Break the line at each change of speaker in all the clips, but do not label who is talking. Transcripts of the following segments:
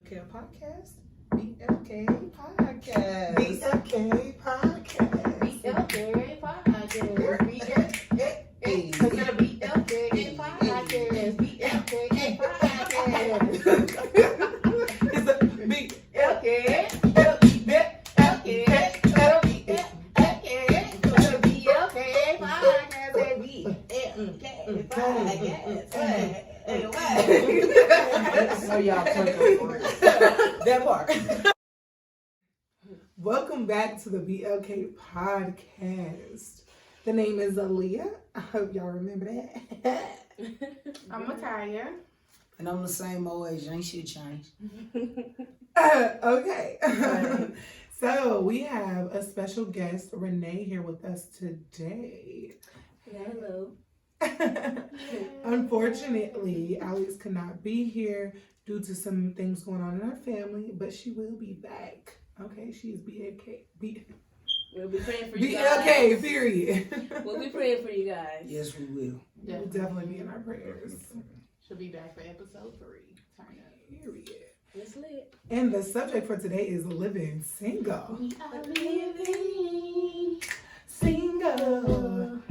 Podcast. BLK Podcast.
BLK Podcast.
BLK Podcast. It's gonna be BLK Podcast. BLK Podcast.
It's a big
So y'all
that part.
Welcome back to the BLK Podcast. The name is Alleyah. I hope y'all remember that.
I'm Mickya.
And I'm the same old age, ain't shit changed.
Okay. So we have a special guest, Renee, here with us today.
Hello.
Unfortunately, Alex could not be here due to some things going on in our family, but she will be back. Okay, she is BLK.
We'll be praying for you guys.
BLK, period.
We'll be praying for you guys.
Yes, we will.
We'll definitely be in our prayers.
She'll be back for episode 3. Turn up.
Period.
It's lit.
And the subject for today is living single.
We are living
Single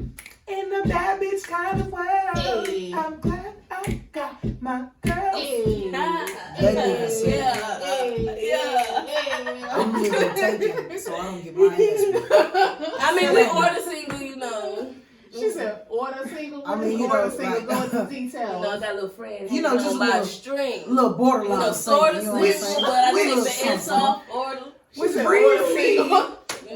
in the bad bitch kind of world.
Hey.
I'm glad I got my girl.
I'm gonna take it so I don't get my ass beat.
I mean, we order single, you know.
She said, order single.
I mean, you
order
know,
single.
like-
Go into
You
details.
know, I got a little friend.
You know, just a
by
little-
a string.
A little borderline
You know,
single,
sort of
you know what I'm
single,
saying?
but I
We
think
little
the
something.
soft order.
Which
said
brings
order
me,
single.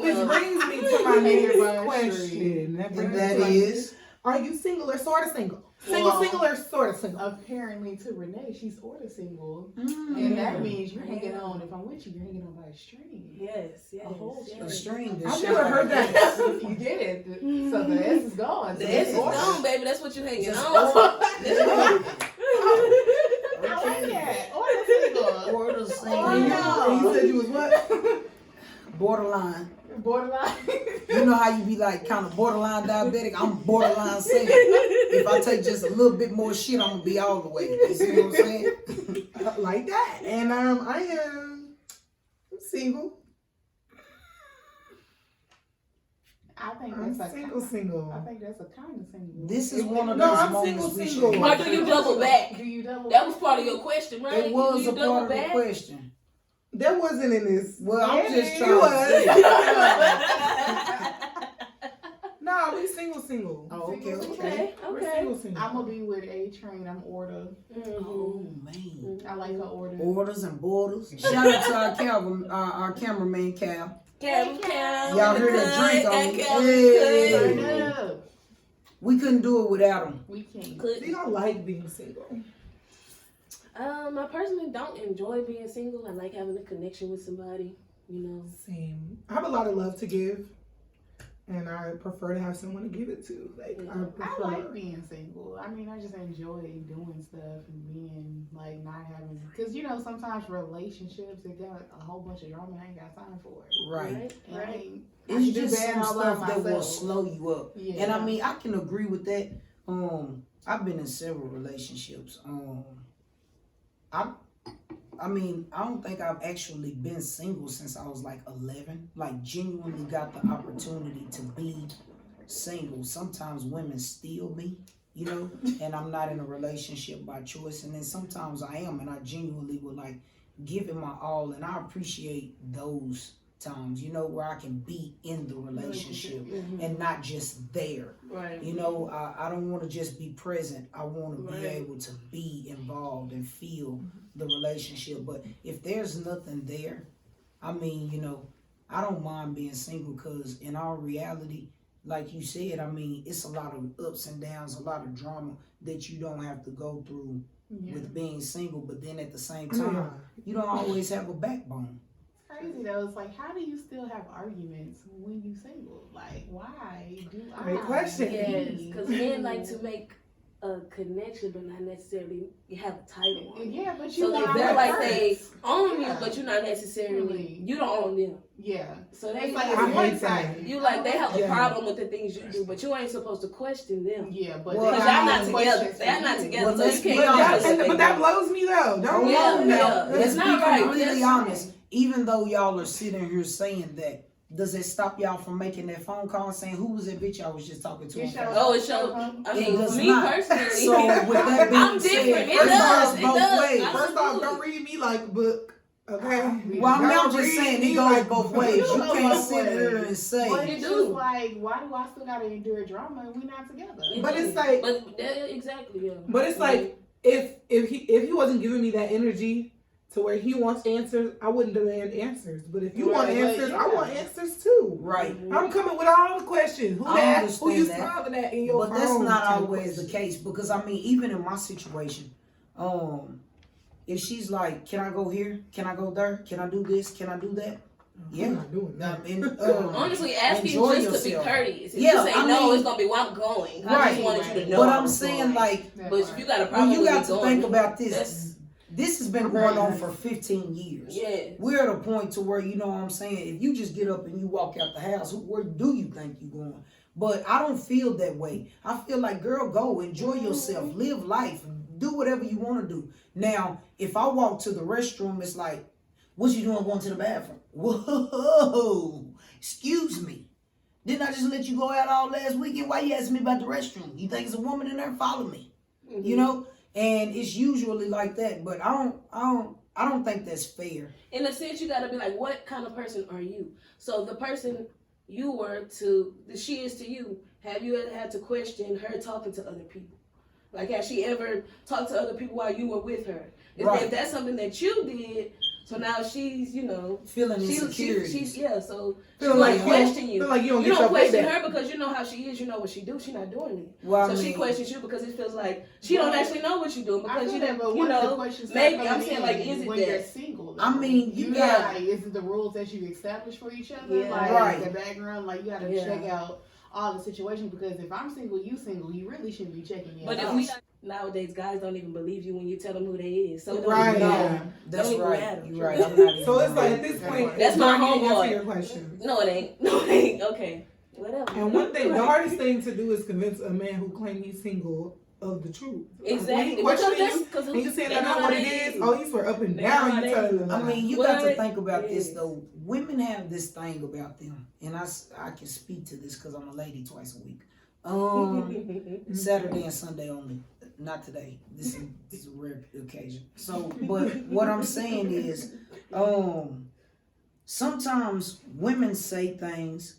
which brings me to my next question. That
And
brings
that
me to
is,
are you single or sort of single? Single,
Well,
single or sort of single?
Apparently to Renee, she's order single. And that means you're hanging on, if I'm with you, you're hanging on by a string.
Yes, yes.
A whole
yes.
a string.
I've never heard that.
You did it. So the S is gone. So
The S is
it's order.
gone, baby. That's what you hanging
Just
on.
I like that. Order single.
Order
Oh,
single.
no.
And you said you was what?
Borderline.
Borderline.
You know how you be like kind of borderline diabetic? I'm borderline single. If I take just a little bit more shit, I'm gonna be all the way. You see what I'm saying?
Like that. And I am single.
I think
I'm
that's
single.
I think that's a kind of single.
This is one of
No,
those
I'm
moments we
single.
should.
Or do you double back?
Do you double?
That was part of your question, right?
It was
Do
a
you
part
double
of the
back?
question.
That wasn't in this.
Well, I'm just
It
trying
was. Nah, we single.
Oh, okay,
Okay,
We're
okay.
I'm
single.
gonna be with A Train. I'm order.
Oh man.
I like her order.
Orders and borders. Shout out to our cameraman Cal.
Cam.
Y'all heard that drink on me.
Turn
Hey.
up.
We couldn't do it without him.
We can't.
Do y'all like being single?
I personally don't enjoy being single. I like having a connection with somebody, you know.
Same. I have a lot of love to give, and I prefer to have someone to give it to. Like I
I
prefer.
like being single. I mean, I just enjoy doing stuff and being like not having, because you know sometimes relationships it got a whole bunch of drama. I ain't got time for it.
Right.
And I ain't- I
It's
can do
just
bad
some
all by
stuff that will
myself.
slow you up.
Yeah.
And I mean, I can agree with that. I've been in several relationships. I don't think I've actually been single since I was like 11. Like genuinely got the opportunity to be single. Sometimes women steal me, you know, and I'm not in a relationship by choice. And then sometimes I am, and I genuinely would like give it my all. And I appreciate those times, you know, where I can be in the relationship and not just there.
Right.
You know, I don't want to just be present. I want to be
Right.
able to be involved and feel the relationship. But if there's nothing there, I mean, you know, I don't mind being single because in all reality, like you said, I mean, it's a lot of ups and downs, a lot of drama that you don't have to go through with being single. But then at the same time, you don't always have a backbone.
Crazy though. It's like, how do you still have arguments when you single? Like, why do I?
Great question.
Yes, because men like to make a connection, but not necessarily have a title on it.
Yeah, but
So
you
they
want
feel
our
like they
first.
own
Yeah.
you, but you're not necessarily, you don't own them.
Yeah.
So they
It's like
I
it's
hate
one-sided.
you like they have a
Yeah.
problem with the things you do, but you ain't supposed to question them.
Yeah, but
Well,
Because
they
y'all not
have
together.
questions
They're
for
not
you.
together,
Well,
so
let's
you
be
can't
honest.
question
But
what
that
they
blows me though.
Hold
Don't
Yeah,
on
blow me.
now.
yeah.
Let's
It's
be
not right.
completely
That's
honest.
right.
Even though y'all are sitting here saying that, does it stop y'all from making that phone call and saying, who was that bitch I was just talking to?
It
on
shows-
Facebook?"
Oh, it shows. I
It
mean,
does
me
not.
personally,
So with that being
I'm
said,
different. It
it
does.
goes
It
both
does.
ways.
I
First
do
off,
it.
don't read me like a book. Okay?
Well, I mean, I'm
Don't
just
read
saying
me
it goes
like
both
a book.
ways. You
It
can't
goes
sit
both
here
ways.
and say,
But
You
it's
do.
just like, why do I still gotta endure drama and we not together?
But it's like-
but exactly, yeah.
But it's like if he wasn't giving me that energy to where he wants answers, I wouldn't demand answers. But if you want
Right, but
answers, I
yeah.
want answers too.
right.
I'm coming with all the questions. Who
I
that? Who
understand
you
that.
smiling at in your
But that's
phone
not
type
always the
question.
case, because I mean, even in my situation, if she's like, "Can I go here? Can I go there? Can I do this? Can I do that?" Yeah.
I'm not doing that.
Honestly, asking
Enjoy
just to
yourself.
be courteous. If
Yeah,
you say
I
no,
mean-
it's gonna be, well, I'm going. I
Right.
just wanted you to know.
But
I
I'm
was
saying,
going.
like,
That
But
part.
if you got a problem
when you
with
got
me
to
going,
think about this,
that's
this has been going on for 15 years.
yeah.
We're at a point to where, you know what I'm saying, if you just get up and you walk out the house, where do you think you're going? But I don't feel that way. I feel like, girl, go, enjoy yourself, live life, do whatever you want to do. Now, if I walk to the restroom, it's like, what you doing going to the bathroom? Whoa, excuse me. Didn't I just let you go out all last weekend? Why you asking me about the restroom? You think it's a woman in there? Follow me. You know? And it's usually like that, but I don't think that's fair.
In a sense, you gotta be like, what kind of person are you? So the person you were to, that she is to you, have you ever had to question her talking to other people? Like, has she ever talked to other people while you were with her? If that's something that you did, so now she's, you know,
Feeling
she's
insecurity.
yeah, so
Feel
she's
like
gonna
you don't-
question you.
feel like you don't
You
get
don't
your
question
payback.
her because you know how she is, you know what she do, she not doing it.
Well, I
So she
mean,
questions you because it feels like she don't actually know what you're doing
I
because
feel
you
that, but
don't, you
once the
know,
questions
maybe
start
I'm
coming
saying
in,
like, is it
when you're
that?
single, though,
I mean, you got-
like, is it the rules that you establish for each other?
Yeah.
Like
Right.
the background, like you gotta
Yeah.
check out all the situations, because if I'm single, you single, you really shouldn't be checking me
But
out.
if we nowadays, guys don't even believe you when you tell them who they is. So it don't
Right.
even
No,
matter.
that's
Don't even
right.
matter.
You're right. I'm not even
So it's like
lying.
at this point,
That's my
do I need to
homeboy.
answer your question.
No, it ain't. No, it ain't. Okay, whatever.
And one thing, the hardest thing to do is convince a man who claims he's single of the truth.
Exactly.
When he questioning you,
Because
and you saying that's not what it is. Oh, he's for up and
They
down.
know
You
they-
telling them.
I mean, you
What?
got to think about this
Yes.
though. Women have this thing about them, and I can speak to this because I'm a lady twice a week. Saturday and Sunday only. Not today. This is a rare occasion. So, but what I'm saying is, sometimes women say things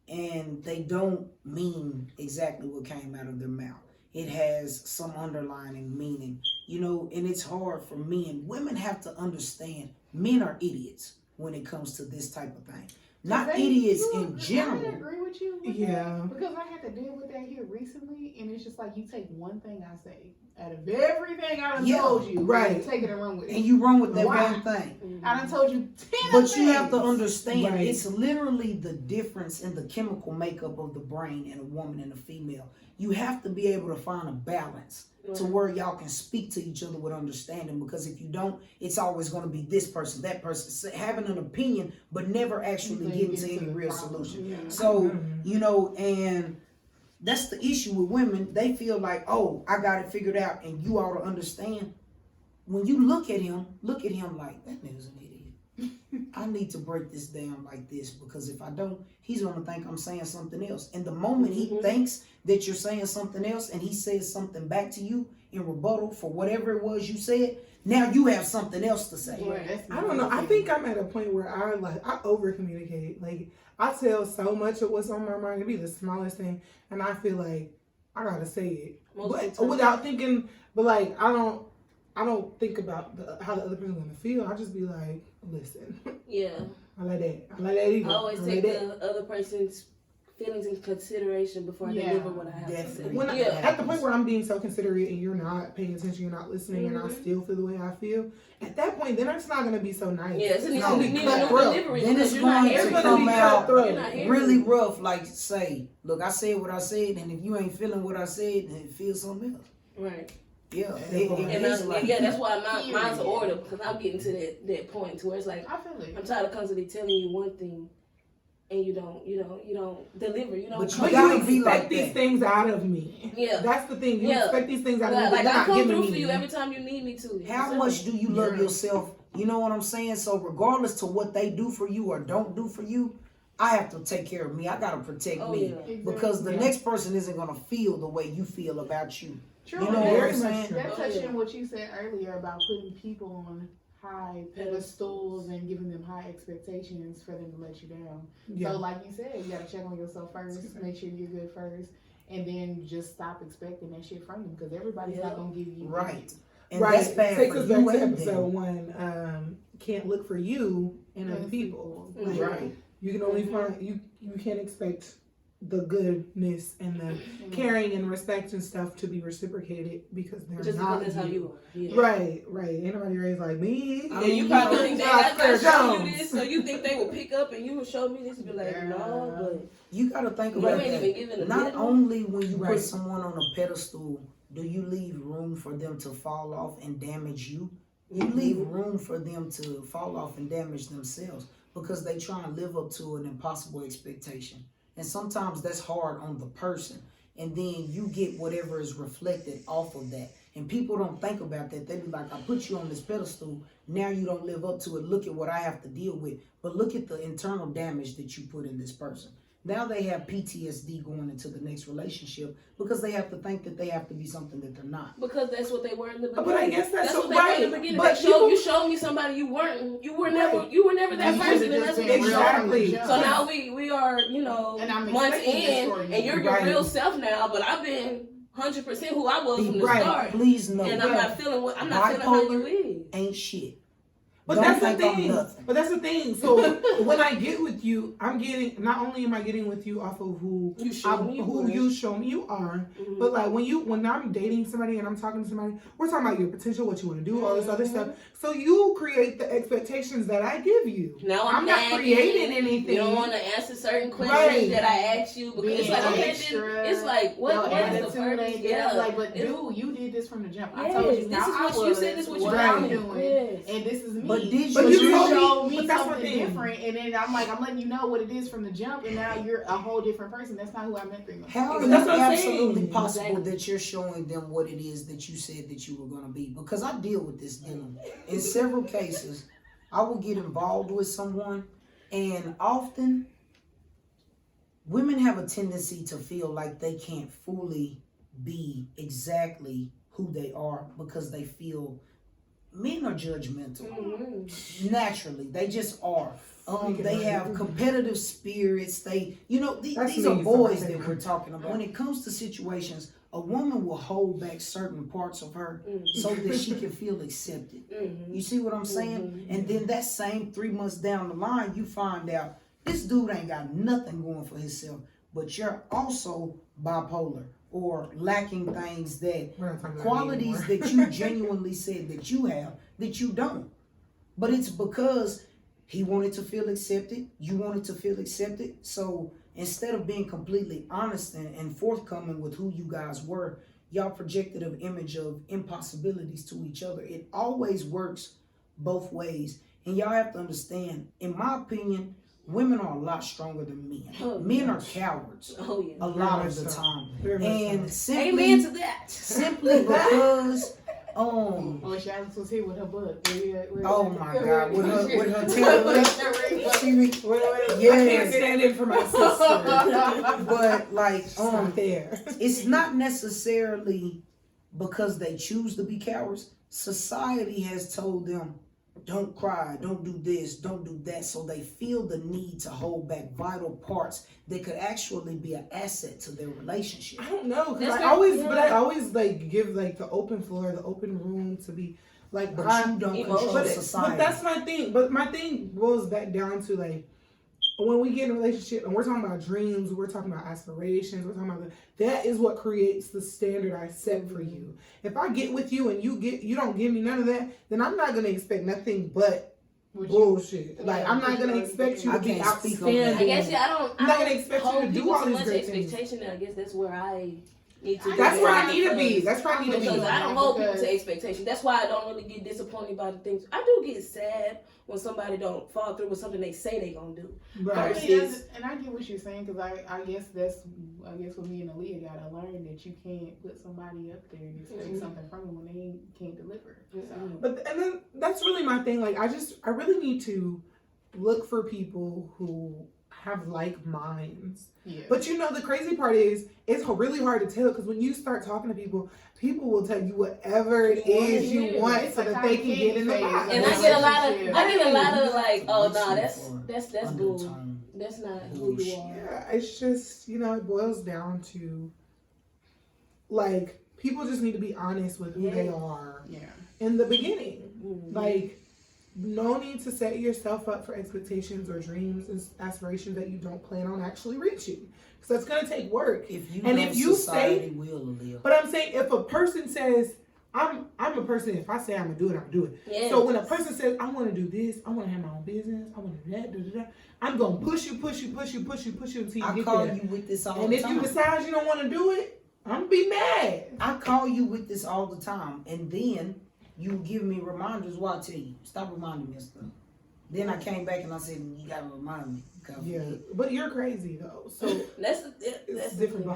and they don't mean exactly what came out of their mouth. It has some underlying meaning, you know, and it's hard for men. Women have to understand men are idiots when it comes to this type of thing. Not idiots in
I
general.
agree with you. With
Yeah.
that, because I had to deal with that here recently, and it's just like you take one thing I say out of everything I done
Yeah,
told you,
right.
and take it and run with it.
And you run with that
Why?
one thing.
I done told you 10
But you have to
things.
understand,
Right.
it's literally the difference in the chemical makeup of the brain in a woman and a female. You have to be able to find a balance to where y'all can speak to each other with understanding, because if you don't, it's always going to be this person, that person, having an opinion, but never actually getting to any real solution.
Yeah.
So, you know, and that's the issue with women. They feel like, oh, I got it figured out, and you ought to understand. When you look at him like, that nigga's an idiot. I need to break this down like this, because if I don't, he's going to think I'm saying something else. And the moment he thinks that you're saying something else and he says something back to you in rebuttal for whatever it was you said, now you have something else to say.
Yeah, that's
I don't know. I think I'm at a point where I over communicate. Like, I tell so much of what's on my mind. It be the smallest thing, and I feel like I gotta say it, but without thinking. But like, I don't think about how the other person's gonna feel. I just be like, listen.
Yeah.
I like that either.
I always
I
take
like that.
the other person's feelings into consideration before I deliver what I have to say.
Definitely.
When
Yeah.
at the point where I'm being so considerate and you're not paying attention, you're not listening, and I still feel the way I feel, at that point, then it's not gonna be so nice.
Yeah, it's
gonna be
need a new
cutthroat.
delivery
Then
because
it's
you're not
going to
hearing
It's
me.
gonna be
come out
cutthroat.
You're not hearing
really
me.
rough, like say, look, I said what I said, and if you ain't feeling what I said, then feel something else.
Right.
Yeah,
And
it's like,
that's why mine's an order, because I'm getting to that point to where it's like
I feel it.
I'm tired of constantly telling you one thing and you don't deliver. You don't.
But
But
gotta
you
be
expect
like
these
that.
things out of me.
Yeah.
That's the thing. You expect these things out of me.
Like
But
I
you're
come
not
through
giving
for
me.
you every time you need me to.
How much do you love yourself? You know what I'm saying? So regardless to what they do for you or don't do for you, I have to take care of me. I gotta protect me.
Yeah.
Because the next person isn't gonna feel the way you feel about you.
True.
You know what
Very
I'm
much
saying?
true.
That touched on what you said earlier about putting people on high pedestals and giving them high expectations for them to let you down.
Yeah.
So like you said, you gotta check on yourself first, make sure you're good first, and then just stop expecting that shit from them because everybody's not gonna give you
Right. And
Right.
that's bad
Take
for
us
you
back to
and
episode
them.
1. Can't look for you in other people. Like,
Right.
You can only find you can't expect the goodness and the caring and respect and stuff to be reciprocated because they're
Just
not
because that's how you are. Yeah.
Right. Ain't nobody raised like me.
Yeah, you probably think they got
Claire
to show you
Jones.
this, so you think they will pick up and you will show me this and be like, no, but
You gotta think
you
about
ain't even
that.
giving a
Not
bit.
only when you
Right.
put someone on a pedestal, do you leave room for them to fall off and damage you? You leave room for them to fall off and damage themselves because they try and live up to an impossible expectation. And sometimes that's hard on the person. And then you get whatever is reflected off of that. And people don't think about that. They be like, I put you on this pedestal. Now you don't live up to it. Look at what I have to deal with. But look at the internal damage that you put in this person. Now they have PTSD going into the next relationship because they have to think that they have to be something that they're not.
Because that's what they were in the beginning.
But I guess that's
what
so
they were in
right.
the beginning.
But
You showed me somebody you weren't. You were never that person. And that's what they
Exactly.
showed. So now we are,
And I'm
months
expecting this
in,
for you.
and you're your
Right.
real self now. But I've been 100% who I was from the
Right.
start,
Please know
and I'm not feeling how you is.
ain't shit.
But
Don't
that's the
think I'm
thing.
nothing.
But that's the thing. So when I get with you, I'm getting not only am I getting with you off of who
You show me
you show me you are, but like when I'm dating somebody and I'm talking to somebody, we're talking about your potential, what you want to do, all this other stuff. So you create the expectations that I give you.
Now
I'm not
nagging.
creating anything.
You don't want to answer certain questions
Right.
that I ask you because it's like okay, then it's like what is the purpose?
Yeah, like, but dude, you did this from the jump. I
Yes,
told you
this
how
is
I
what you
was,
said. This is what
what
you
I'm
right.
doing,
Yes.
and this is me.
But did
But
you
you told
showed
me,
me
but that's
something
the thing.
different, and then I'm letting you know what it is from the jump, and now you're a whole different person. That's not who I met 3 months.
How is
That's
it
what I'm
absolutely
saying.
possible
Exactly.
that you're showing them what it is that you said that you were going to be? Because I deal with this dealing. In several cases, I will get involved with someone, and often women have a tendency to feel like they can't fully be exactly who they are because they feel men are judgmental. Naturally, they just are. They have competitive spirits. These are boys that we're talking about. When it comes to situations, a woman will hold back certain parts of her so that she can feel accepted. You see what I'm saying? And then that same 3 months down the line, you find out this dude ain't got nothing going for himself, but you're also bipolar or lacking things that qualities that you genuinely said that you have that you don't. But it's because he wanted to feel accepted, you wanted to feel accepted. So instead of being completely honest and forthcoming with who you guys were, y'all projected an image of impossibilities to each other. It always works both ways. And y'all have to understand, in my opinion, women are a lot stronger than men. Men are cowards a lot of the time. And
Amen to that.
simply because
Oh, Shaz was here with her butt.
oh my God, with her tail.
I can't stand in for my sister.
But like,
Not there.
it's not necessarily because they choose to be cowards. Society has told them, don't cry, don't do this, don't do that. So they feel the need to hold back vital parts that could actually be an asset to their relationship.
I don't know, because
That's
I always like give like the open floor, the open room to be like.
But you don't control
but
society.
that's my thing. But my thing boils back down to like when we get in a relationship and we're talking about dreams, we're talking about aspirations, we're talking about that is what creates the standard I set for you. If I get with you and you don't give me none of that, then I'm not gonna expect nothing but bullshit. Like I'm not gonna expect you to be outstanding.
I guess I'm
I'm not gonna expect you to
hold
do
people
all
too
these
much
great things.
expectation. I guess that's where I need to.
That's
do
where
that
I need to be.
because-
That's where I need to be.
Because I don't hold people
Because-
to expectation. That's why I don't really get disappointed by the things. I do get sad when somebody don't follow through with something they say they gonna do.
Right.
And I get what you're saying because I guess what me and Alleyah gotta learn that you can't put somebody up there and expect something from them when they can't deliver. So.
But and then that's really my thing. Like I really need to look for people who have like minds.
Yeah.
But you know the crazy part is it's really hard to tell because when you start talking to people will tell you whatever it is you want
It's
so
a
that they can get in the
phase.
box.
And I get a lot of like, oh no, that's bull.
Undertone.
That's not who you are.
Yeah, it's just, it boils down to, like, people just need to be honest with who they are in the beginning.
Mm-hmm.
Like, no need to set yourself up for expectations or dreams and aspirations that you don't plan on actually reaching. Because that's going to take work.
If you society will live.
But I'm saying if a person says, I'm a person, if I say I'm going to do it, I'm going to do it.
Yes.
So when a person says, I want to do this, I want to have my own business, I want to do that, da, da, da, I'm going to push you until you
I
get
call
there.
you with this all
And
the
if
time.
you decide you don't want to do it, I'm going to be mad.
I call you with this all the time, and then you give me reminders. Why I tell you, stop reminding me of stuff. Then I came back and I said, you gotta remind me.
Yeah, but you're crazy though, so
that's
it's different.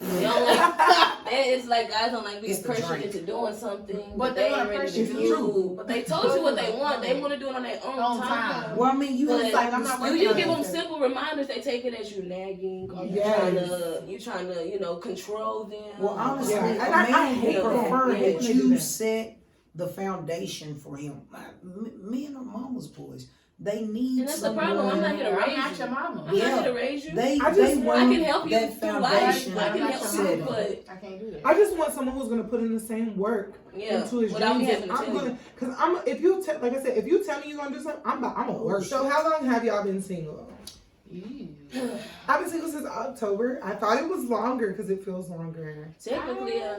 You don't like, it's like guys don't like being
It's the
pressured
drink.
into doing something,
But
but
they
they
wanna
ain't ready
pressure
to
you.
do. But they told you what they want. They want to do it on their own time.
Well, I mean, you
But
have
like, I'm not
You,
working
you
on
give them
it.
simple reminders. They take it as you nagging, or
Yes.
you trying to control them.
Well, honestly,
Yeah,
a
and I
man
hate
would
that.
prefer
Yeah.
that
When they do
you
that.
set the foundation for him. Me and my mama's boys, they need
And that's the
someone.
problem. I'm not here to
I'm
raise
not
you.
your mama.
I'm not here to raise you.
They
I
want
can help you
that
through life.
foundation
I can
I'm
help
not
you,
your
set
mama.
up.
but
I can't do that.
I just want someone who's gonna put in the same work
yeah,
into his
without me
dreams.
having to
I'm
tell you.
gonna, cause I'm. If you like I said, if you tell me you're gonna do something, I'm gonna work. So how long have y'all been single?
Ew.
I've been single since October. I thought it was longer because it feels longer.
Technically,
I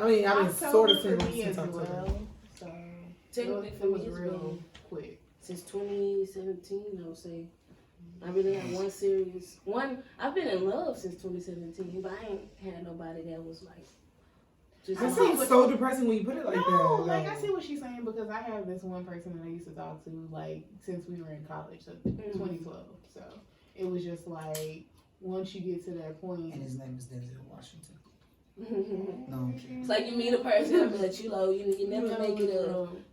mean, I've been
October
sort of
for
single
me
since
as
October.
well, so
technically
it
for me
was
it's
real
been
quick.
since 2017. I would say I really had one. I've been in love since 2017, but I ain't had nobody that was like. Just
That seems so depressing when you put it like
No,
that.
like I see what she's saying because I have this one person that I used to talk to like since we were in college, so 2012. So it was just like once you get to that point,
And his name is Denzel Washington.
it's
No, I'm kidding.
like you meet a person, but you never make it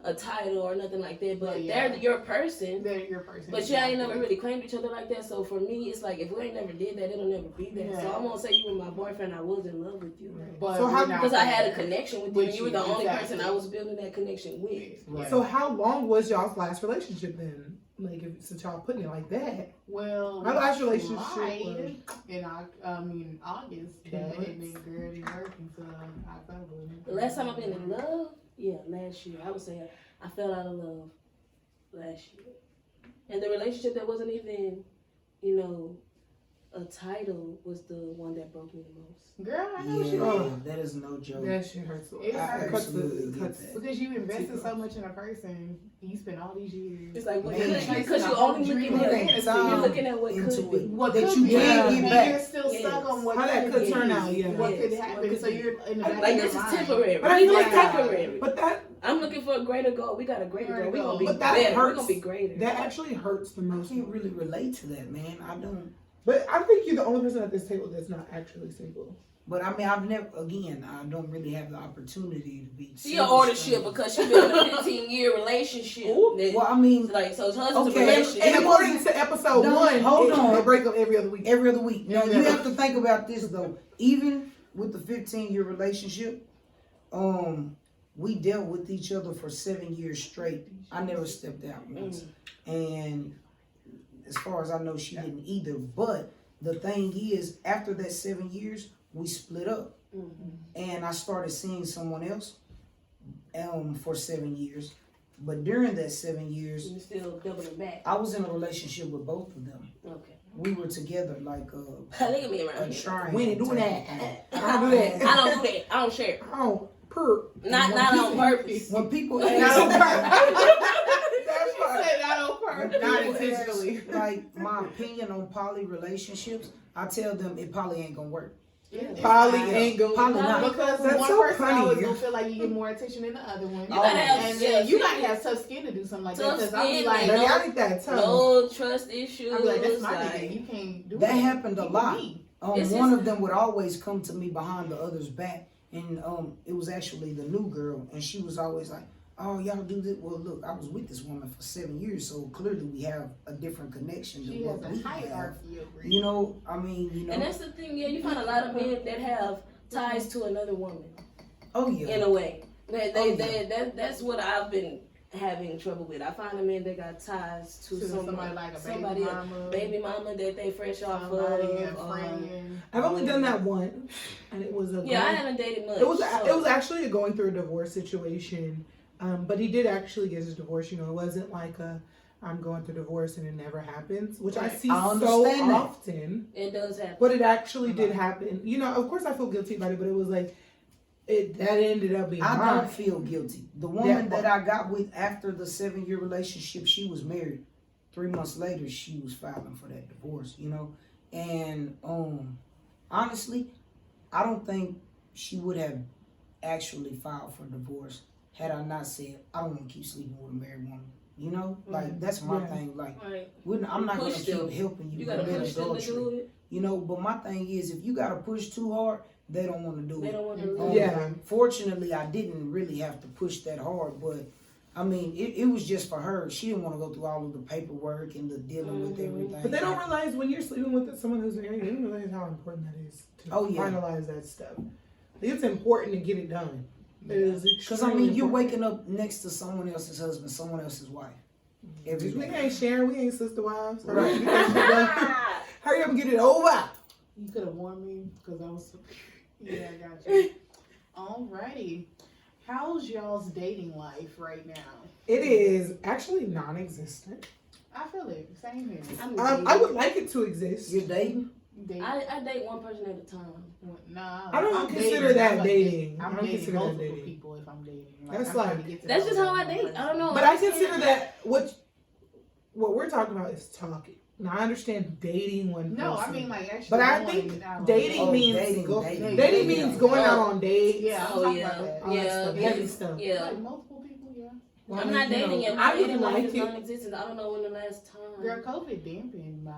a title or nothing like that. But
Yeah.
they're your person.
they're your person.
But you ain't never really claimed each other like that. So for me, it's like if we ain't never did that, it'll never be there. So
Yeah.
I'm gonna say you were my boyfriend. I was in love with you.
But
So how-
Because I had a connection with you.
With
And you were the
you,
only
exactly.
person I was building that connection with.
Right.
So how long was y'all's last relationship then? Like, since y'all putting it like that.
Well,
My last relationship
tried
was-
in August, but
Ten
and then
months.
girl didn't work until October.
The last time I've been in love, last year. I would say I fell out of love last year. And the relationship that wasn't even, a title was the one that broke me the most.
Girl, I know what you
Yeah,
mean.
that is no joke.
That shit hurts.
It
I
hurts.
cuts
Absolutely
the
get
cuts.
that.
Because you invested so much in a person, you spent all these years.
It's like
Man.
because you only looking
Dream
at
fantasy.
you're looking at what
Into
could be.
it.
What
That
could
you
be,
can't
and
get back.
you're still stuck on what
How that could
be.
turn out, yeah.
What could
Yes,
happen?
what could
So
be.
you're in the back
Like
of
this
your
is
mind.
temporary.
But I feel like that-
temporary.
But that
I'm looking for a greater goal. We got a greater goal. We're gonna be
But that
better. We're
hurts.
gonna be greater.
that actually hurts the
I
most.
can't really relate to that, man. I don't.
But I think you're the only person at this table that's not actually single.
But I mean, I don't really have the opportunity to be.
She an order ship because she been in a 15-year relationship. That-
Well, I mean,
like so, husband's
Okay.
a relationship.
And according to episode
No,
1,
hold on.
they break up every other week.
every other week. Now,
Yeah.
you have to think about this, though. Even with the 15-year relationship, we dealt with each other for 7 years straight. I never stepped out once. And as far as I know, she didn't either. But the thing is, after that 7 years, we split up. And I started seeing someone else for 7 years. But during that 7 years,
You still doubling back.
I was in a relationship with both of them.
Okay.
We were together like
Look at me
a
around here.
triangle.
We ain't doing
type
that.
of thing.
I don't do that.
I don't do that. I don't share.
Oh, per.
Not on purpose.
When people
Not on
ask
That's right.
Say that on
when
purpose.
Not
people
intentionally.
ask, like my opinion on poly relationships, I tell them it probably ain't gonna work.
Polly ain't going.
Polly not.
Because
That's
one
so
person
funny.
always gonna feel like you get more attention than the other one.
You gotta have,
and then you gotta have tough skin to do something like that.
Tough
Because I'll be
skin,
like,
Baby, I need that tongue.
no trust issues.
I'll be like, that's my
like,
nigga. You can't do
That
it.
happened a
You
lot.
me.
It's
One
just-
of them would always come to me behind the other's back, and it was actually the new girl, and she was always like, "Oh, y'all do this." Well, look, I was with this woman for 7 years, so clearly we have a different connection
She
than
has
what we
a
have.
hierarchy over
You know, I mean,
And that's the thing, yeah, you find a lot of men that have ties to another woman
oh yeah,
in a way.
Oh, yeah.
That's what I've been having trouble with. I find a man that got ties to
somebody like a
somebody, baby mama that they fresh off
somebody, a
of.
friend.
I've only done that once, and it was a
Yeah, I haven't dated much.
it was actually a going through a divorce situation, but he did actually get his divorce. You know, it wasn't like I'm going through divorce and it never happens, which I see
I
so
understand that.
often.
It does happen.
But it actually did happen. You know, of course I feel guilty about it, but it was like that ended up being
I
mine.
don't feel guilty. The woman that I got with after the 7-year relationship, she was married. 3 months later, she was filing for that divorce. You know, and honestly, I don't think she would have actually filed for divorce had I not said I don't want to keep sleeping with a married woman. You know, like that's my thing. Like,
Right.
I'm not gonna
Push
keep
them.
helping you,
You gotta
commit
push them to do
adultery.
it.
You know, but my thing is, if you gotta push too hard, they don't want to do
They
it.
don't want to
Um,
do it.
Yeah.
Fortunately, I didn't really have to push that hard, but I mean, it was just for her. She didn't want to go through all of the paperwork and the dealing with everything.
But they don't realize when you're sleeping with someone who's married, they don't realize how important that is to finalize that stuff. It's important to get it done. It is
Because I mean, you're waking up next to someone else's husband, someone else's wife. Every
We
day.
ain't sharing, we ain't sister wives.
Right.
Hurry up and get it over.
You could have warned me because I was. Yeah, I got you. Alrighty. How's y'all's dating life right now?
It is actually non-existent.
I feel it. Same here.
I would like it to exist.
You're dating?
Dating.
I date one person at a time.
Nah,
I don't
I'm
consider
dating.
that
I'm
dating.
I'm
I don't
dating
consider that
multiple
dating.
people if I'm dating.
That's
I'm
like-
trying to get to
That's
that
just how I
one
date. I don't know.
But I consider that what we're talking about is talking. Now I understand dating one person.
No, I mean like actually.
But I
going
think
out on
dating
dates.
means dating means going out on dates.
Yeah, I'm
Oh
talking
yeah,
about that.
all that
yeah,
stuff,
yeah,
heavy stuff.
yeah.
Like multiple people, yeah.
Well,
I'm not
you know,
dating yet.
I
My
would
dating life
like
is
it.
non-existent. I don't know when the last time.
Girl, COVID dampened my.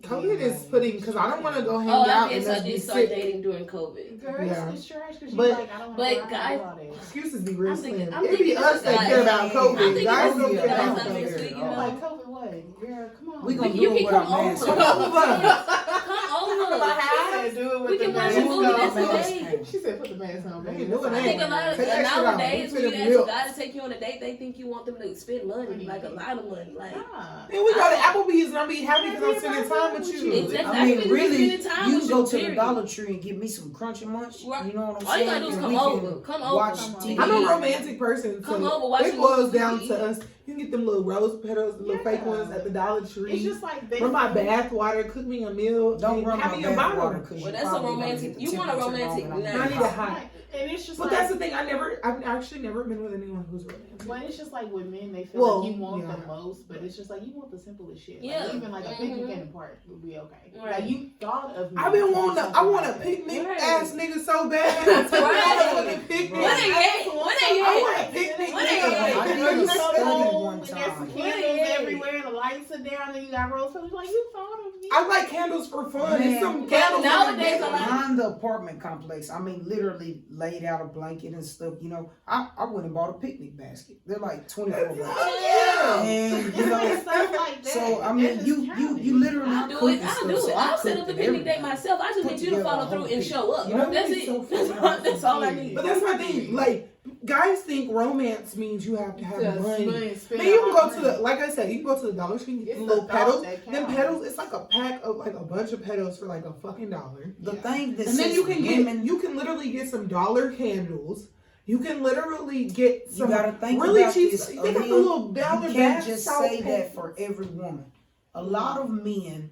COVID is
dating
putting
life.
because I don't want to go hang
Oh,
out
I
and
did. I
just be
did start
sick.
dating during COVID.
Girl,
Yeah.
it's trash because
But-
you're like, I don't
but
want to
guys-
all that.
Excuses be real
I'm
slim.
thinking- I'm
It be
thinking
us
this
that
is
care
like-
about
I'm
COVID.
thinking
Guys
this
don't
is
care
like
about
not next
COVID.
week, you
I'm
know.
like, COVID what? Girl, come on.
We gonna
You
do
can
it with
come
our masks
over.
on.
Come over.
I said, do it with
We
the
can watch
mask
a movie
on.
that's
Mask
today.
on.
She said, put the mask on, baby.
Ain't doing
I
that.
think a lot of
Take that shit off.
nowadays
Put
when you
it
ask a
real.
guy to take you on a date, they think you want them to spend money, like a lot of money. Like
Nah.
And we go to Applebee's and I'll be happy because I'm spending time with you.
Exactly.
I mean, really,
spending time
you
with
can go
you,
to the
period.
Dollar Tree and get me some Crunchy Munch.
Right.
You know what I'm
All you
saying?
gotta do is
And
come
we can
over. Come over.
watch
Come on.
TV.
I'm a romantic person, so
Come over, watch
it
a
boils
movie.
down to us. You can get them little rose petals, the little fake
Yeah.
ones at the Dollar Tree.
It's just like they
Run my bath water, cook me a meal,
Don't
and
run
have
my
me a
bath
bottle.
water because
Well, that's a romantic- you want a romantic night.
I need a hot.
And it's just
But
like,
that's the thing. I've actually never been with anyone who's romantic.
but it's just like with men, they feel
Well,
like you want
yeah.
the most, but it's just like you want the simplest shit.
Yeah.
Like, even like a
Mhm.
picnic in the park would be okay.
Right.
Like you thought of me.
I've been
to do
wanting
something
I want a
like that.
picnic
Right.
ass nigga so bad.
Right.
I want a picnic.
What they get? What they
I
get?
want a picnic.
What they
nigga.
get?
I did
When
a
you come
study
home
one
and there's some
time.
candles
Hey.
everywhere, the lights are down, and you got rose petals. Like you thought of me.
I like candles for fun. There's some
Man,
candles.
nowadays
that
a lot-
Behind the apartment complex, I mean, literally laid out a blanket and stuff. You know, I went and bought a picnic basket. They're like $24.
Oh, yeah.
And
It's
you
like
know,
stuff like that.
so I
That
mean,
is
you
counting.
literally
I do
cook
it.
and
I
stuff.
do
So
it.
I
I'll set
cooked
up the
and
picnic date
everything.
myself. I just
Put
need you to
together
follow
a
through
whole
and
picnic.
show up.
You know,
That's
it'd be
it.
so
That's all I need.
But that's my thing. Like, guys think romance means you have to have
Just
money.
spend
Man, you can
all
go
that
to the,
money.
like I said, you can go to the Dollar Tree and get
It's
the
the
little
thought
petals.
that
Them
counts.
petals, it's like a pack of like a bunch of petals for like a fucking $1.
The
Yeah.
thing that
And then
says
you can
women,
you can literally get some dollar candles. You can literally get
you
some
gotta think
really
about
cheap.
this.
They got the
Aaliyah,
little dollar
you can't
bath
just
salt
say that
packs.
for every woman. A lot of men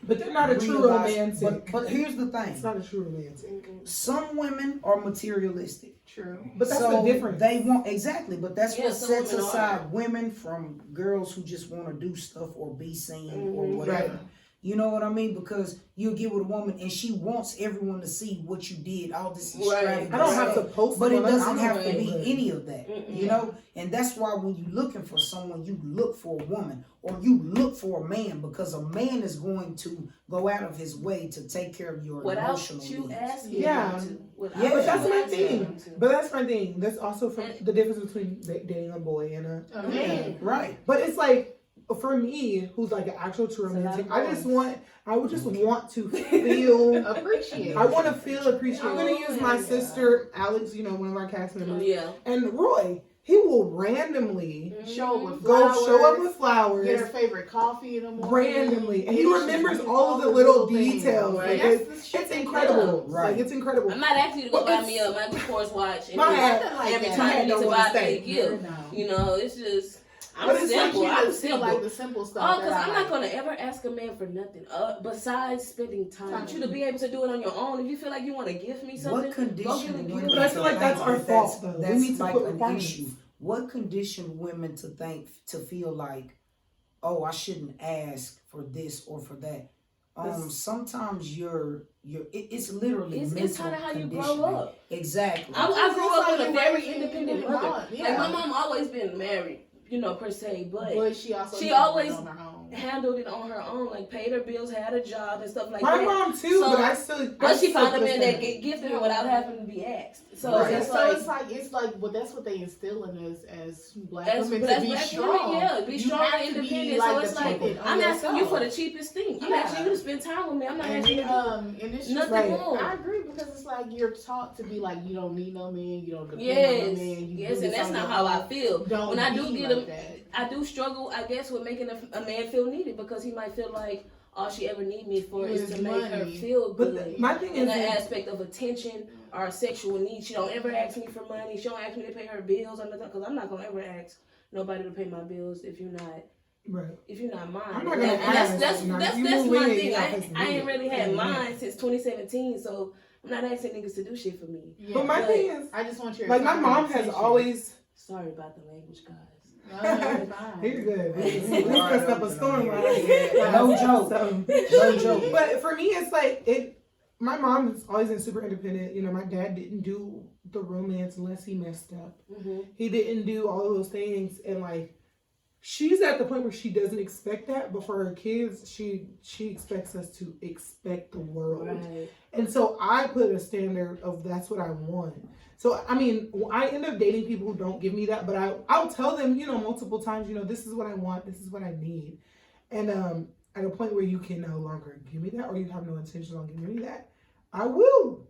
But they're not a true
realize-
romantic.
But here's the
It's
thing:
not a true romantic.
some women are materialistic.
True.
But that's
So
the difference.
They want exactly, but that's
Yeah,
what
some
sets
women
aside
are.
women from girls who just want to do stuff or be seen or
Mhm.
whatever.
Right.
You know what I mean? Because you'll get with a woman and she wants everyone to see what you did, all this extravagant
I don't have to
stuff.
post
But it
on
doesn't have to
Instagram,
be
but-
any of that, you know? And that's why when you're looking for someone, you look for a woman or you look for a man, because a man is going to go out of his way to take care of your
Without
emotional
you
needs.
asking
Yeah.
him to. Without
Yeah.
But
you
that's my
asking him
thing.
to.
But that's my thing. That's also from the difference between dating a boy and a man.
Right.
But it's like, for me, who's like an actual true romantic, I would just want to feel
Appreciate.
I want to feel appreciated. I'm gonna
Oh,
use my
yeah.
sister, Alex, you know, one of our cast members,
Yeah.
and Roy. He will randomly
Show up with
go
flowers.
show up with flowers
Get her favorite coffee in the morning.
randomly, and he
It's
remembers
just
all of the little
things.
details.
Right.
Like,
That's the shit
it's
that
incredible.
counts.
Right.
Like, it's incredible.
I might ask you to go
But
buy me
it's-
a Michael Kors watch and
My
every
hat-
like
every
that.
time
My
you
hat
need
don't
to
wanna
buy
stay.
me a gift.
No.
You know, it's just
But
I'm
it's
simple.
Like,
I'm
you feel
simple.
like the simple stuff.
Oh, because
that
I'm
I
not
like.
gonna ever ask a man for nothing besides spending time. I want you to be able to do it on your own. If you feel like you want to gift me something,
What condition
go get a
women
gift.
But I feel like that's our fault, though. We
That's
need to
like
put
an
requirements.
issue. What condition women to feel like, oh, I shouldn't ask for this or for that? Sometimes it's literally
It's
mental
kind of how you
conditioning.
grow up.
Exactly.
I grew up with a very
raised
independent
your
mother.
mom.
Like
Yeah.
my mom always been married, you know, per se,
But she also
she
handled it
always
on her own.
handled it on her own, like paid her bills, had a job and stuff like
My
that.
mom too,
So-
but I still.
But she
still
found a man that
understand.
gifted her without having to be asked. So
Right.
it's
So
like,
it's like, well, that's what they instill in us as black
as
women
black
to be
women,
strong.
yeah, be
You
strong
have
and
to be,
independent. So it's like,
dependent on
I'm asking you
yourself.
for the cheapest thing. I'm
Yeah.
asking you to spend time with me. I'm not
And
asking you
and it's just
nothing
Right.
more.
I agree, because it's like you're taught to be like, you don't need no man, you don't depend on no
Yes,
man. You
yes,
do
and
this
that's
on
not
your
how
own.
I feel.
Don't
When I
be
do get
like
a,
that.
I do struggle, I guess, with making a man feel needed, because he might feel like all she ever need me for is to
Is
make her
money.
feel
But
good.
my thing
In
is,
the
that-
aspect of attention or sexual needs, she don't ever ask me for money. She don't ask me to pay her bills or nothing, because I'm not gonna ever ask nobody to pay my bills if you're not mine.
I'm not gonna
And
ask.
that's
You know,
that's
you
that's
move
my
in,
thing.
you gotta
I
pay some
ain't
bills.
really had
Yeah.
mine since 2017, so I'm not asking niggas to do shit for me.
Yeah.
But my
But-
thing is,
I just want your
like, my
time
mom
and
has
attention.
always.
Sorry about the language, guys.
No, you're fine.
You're good.
Right.
We messed up a storm last
Yeah. No joke. No joke.
But for me, it's like it. My mom has always been super independent. You know, my dad didn't do the romance unless he messed up.
Mm-hmm.
He didn't do all of those things, and like, she's at the point where she doesn't expect that, but for her kids, she expects us to expect the world.
Right.
And so I put a standard of that's what I want. So, I mean, I end up dating people who don't give me that, but I'll tell them, you know, multiple times, you know, this is what I want, this is what I need. And at a point where you can no longer give me that, or you have no intention on giving me that, I will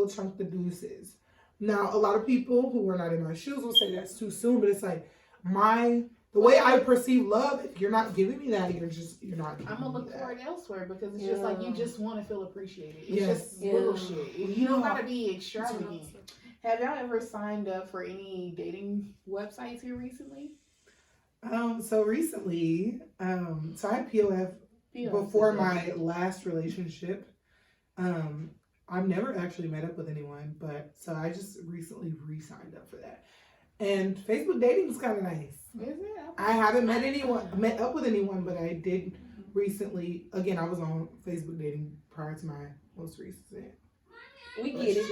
chunk the deuces. Now, a lot of people who are not in my shoes will say that's too soon, but it's like the way I perceive love, if you're not giving me that, you're not giving
I'm gonna
me
look
that.
for it elsewhere, because it's just like you just want to feel appreciated. It's
Yes.
just little shit. You don't gotta be
It's
extravagant. Have y'all ever signed up for any dating websites here recently?
So recently, so I had POF before my last relationship. I've never actually met up with anyone, but so I just recently re-signed up for that. And Facebook dating is kind of nice.
Is it?
I haven't met up with anyone, but I did recently. Again, I was on Facebook dating prior to my most recent.
We get it.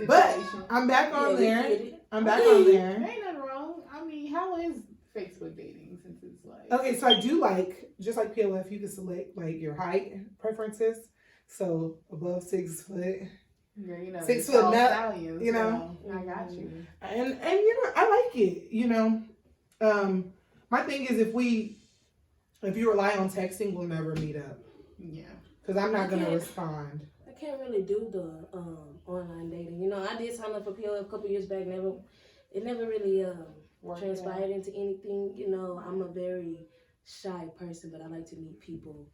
But
Situation.
I'm back on
Yeah, we
there.
get it.
I'm back on
There
there.
ain't nothing wrong. I mean, how is Facebook dating, since it's like
Okay, so I do like, just like PLF, you can select like your height preferences. So above 6 foot.
yeah, you know,
6
the
foot
tall
nut,
stallions,
you know.
so I got you.
And you know, I like it, you know. My thing is if you rely on texting, we'll never meet up.
Yeah.
Because I'm not gonna
Okay.
respond.
I can't really do the online dating. You know, I did sign up for PLF a couple years back. It never really transpired into anything. You know, I'm a very shy person, but I like to meet people,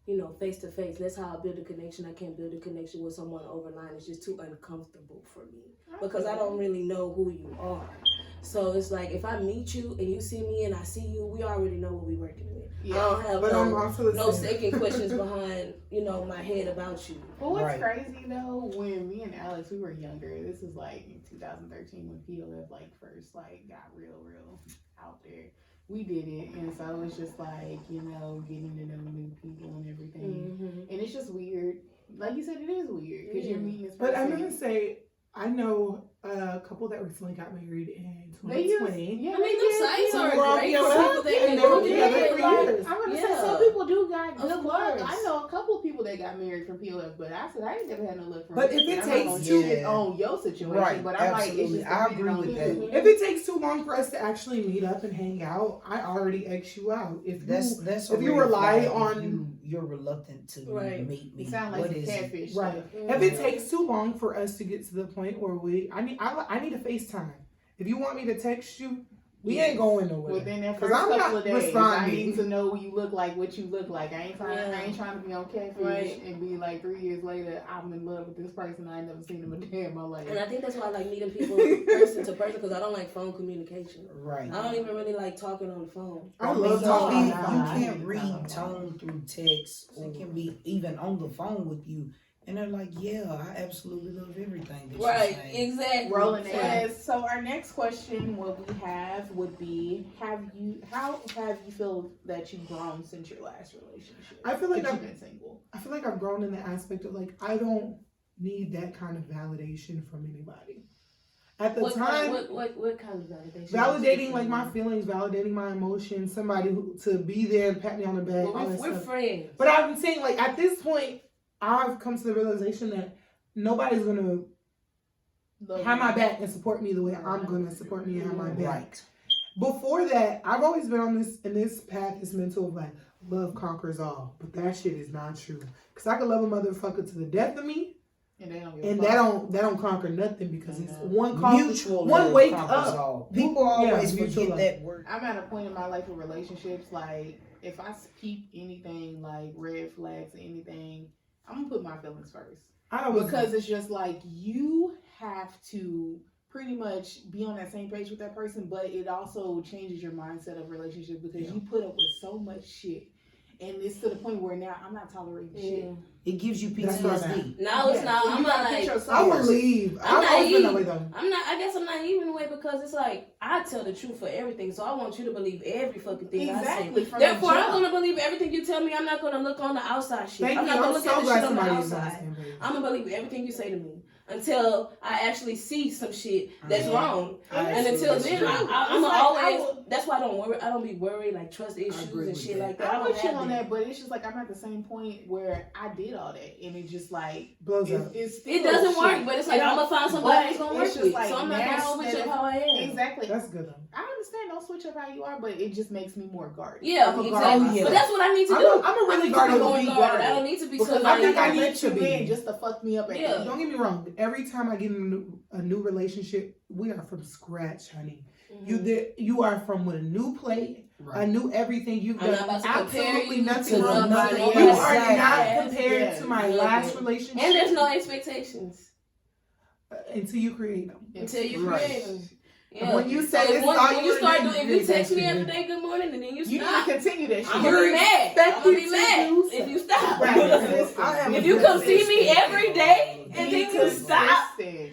you know, face to face. That's how I build a connection. I can't build a connection with someone overline. It's just too uncomfortable for me, because I don't really know who you are. So it's like, if I meet you and you see me and I see you, we already know what we're working with.
Yeah.
I don't have
But I'm
no
also the same.
second questions behind, you know, my head about you.
But what's
Right.
crazy though, when me and Alex, we were younger, this is like in 2013 when PLF like first like got real out there. we did it, and so it's just like, you know, getting to know new people and everything, and it's just weird. Like you said, it is weird because you're meeting this person.
But I'm gonna say, I know a couple that recently got married in 2020.
Yeah,
I mean, them sites
So
are
we're all
great
together,
for people that
and they were together for years.
I'm gonna say
Yeah.
some people do got
Of
good luck.
course.
I know a couple of people that got married from POF, but I said I ain't never had no luck from.
But
it.
if it
I'm
takes
not gonna
two-
shit on your situation,
Right,
but I'm
absolutely.
like, it's just
I
depending
agree
on
with
you.
that.
If it takes too long for us to actually meet up and hang out, I already X you out. If
That's
if
a
you
red
rely
flag if
on-
you're reluctant to
Right.
meet me.
It sounds like
What
some
is it?
catfish.
right,
stuff.
if it takes too long for us to get to the point where I need a FaceTime. If you want me to text you, we ain't going nowhere.
Within that
'Cause
first
I'm
couple
not
of days, I
responding.
need to know what you look like, what you look like. I ain't trying to be on catfish
Right.
and be like 3 years later, I'm in love with this person. I ain't never seen him a day in my life.
And I think that's why I like meeting people person to person because I don't like phone communication.
Right.
I don't even really like talking on the phone.
I
mean,
love
you
talking on the
can't-
phone.
You can't read tone through text. It can be even on the phone with you. And they're like, yeah, I absolutely love everything that
Right,
you say.
exactly.
Rolling
So-
ass. So our next question, what we have would be, how have you feel that you've grown since your last relationship?
I feel like
Since
I've
you've been single.
I feel like I've grown in the aspect of like I don't need that kind of validation from anybody. At the
What
time,
what kind of validation?
validating like my feelings, validating my emotions, somebody who to be there, pat me on the back, all
Well,
that
we're
stuff.
friends.
But I'm saying like at this point, I've come to the realization that nobody's gonna have my back and support me the way I'm gonna support me and have my back.
Right.
Before that, I've always been on this path, this mental of like love conquers all, but that shit is not true. Cause I could love a motherfucker to the death of me,
And they don't give a
and
fuck.
that don't conquer nothing because it's
Mhm.
one call,
Mutual
one
love
wake
conquers
up.
all. People always
mutual
forget
love.
that word.
I'm at a point in my life with relationships, like, if I peep anything like red flags or anything, I'm gonna put my feelings first. Because it's just like, you have to pretty much be on that same page with that person, but it also changes your mindset of relationship because you put up with so much shit. And it's to the point where now I'm not tolerating shit.
It gives you
That's what
PTSD.
No, it's not. I'm not like.
I would leave.
I'm
I've always been that
naive.
way though.
I'm not. I guess I'm naive in a way because it's like I tell the truth for everything, so I want you to believe every fucking thing
Exactly.
I say.
From the
Therefore, I'm
jump.
gonna believe everything you tell me. I'm not gonna look on the outside shit.
Thank
I'm
you.
not gonna
I'm
look
so
at the
glad
shit on the
somebody is on the
outside.
same page.
I'm gonna believe everything you say to me until I actually see some shit that's wrong. And until then, I'm
It's like,
always. That's why I don't worry. I don't be worried like trust issues
agree
and
with
shit
that.
like that. I
I'm
don't
with you
have
on
that.
that, but it's just like I'm at the same point where I did all that, and it just like
Blows up.
it's
It
still
doesn't
shit.
work, but it's like
And
I'm gonna find somebody that's gonna work
it's just
with.
like
So I'm not
now
gonna switch
that
up how I am.
Exactly.
That's good though.
I understand, don't switch up how you are, but it just makes me more guarded.
Yeah,
I'm a
exactly.
guard.
Oh, yeah.
But that's what I need to
I'm
do.
a really
I need
guarded
to be
woman.
more guarded. I don't need to be
Because
somebody.
I think I
I'm
need
let
to
you
be.
in just to fuck me up at
Yeah.
the
Don't get me wrong. Every time I get in a new relationship, we are from scratch, honey. You are from with a new plate, a new everything. You've
I'm not
done
about to compare
absolutely
you
nothing
to
wrong.
nobody
You
else.
are
Exactly.
not compared
Yes.
to my
Yes.
last relationship.
And there's no expectations
until you create them.
until you
Right.
create them.
And when you
So
say
if
this,
one-
all
when
you
you start
wanna
doing,
do
if
is
you text me
execute.
every day, good morning, and then you
You need to
stop,
continue that shit.
I'm gonna be mad. I'm gonna be
expected
mad
to do
if you stop.
Right.
If you come see me every day and then you stop,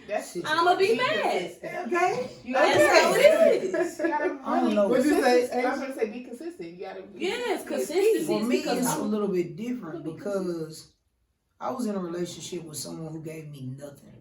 That's
I'ma be
Be
mad.
Okay.
You
That's
gotta-
how it is.
You gotta
I don't
really
know.
What'd you say,
I was gonna say be consistent. You gotta be
Yes,
be
consistency.
For me,
because
it's a
I'm-
little bit different because I was in a relationship with someone who gave me nothing.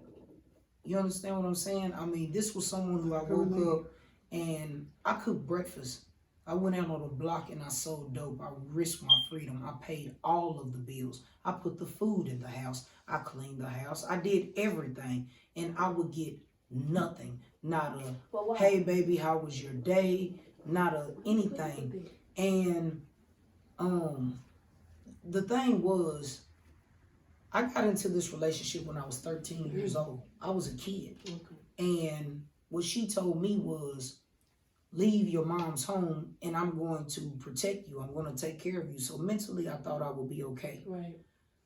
You understand what I'm saying? I mean, this was someone who I woke up and I cooked breakfast. I went out on the block and I sold dope. I risked my freedom. I paid all of the bills. I put the food in the house. I cleaned the house. I did everything. And I would get nothing. Not a,
But why?
hey baby, how was your day? Not a anything. And the thing was, I got into this relationship when I was 13 years old. I was a kid. And what she told me was, leave your mom's home and I'm going to protect you. I'm going to take care of you. So mentally, I thought I would be okay.
Right.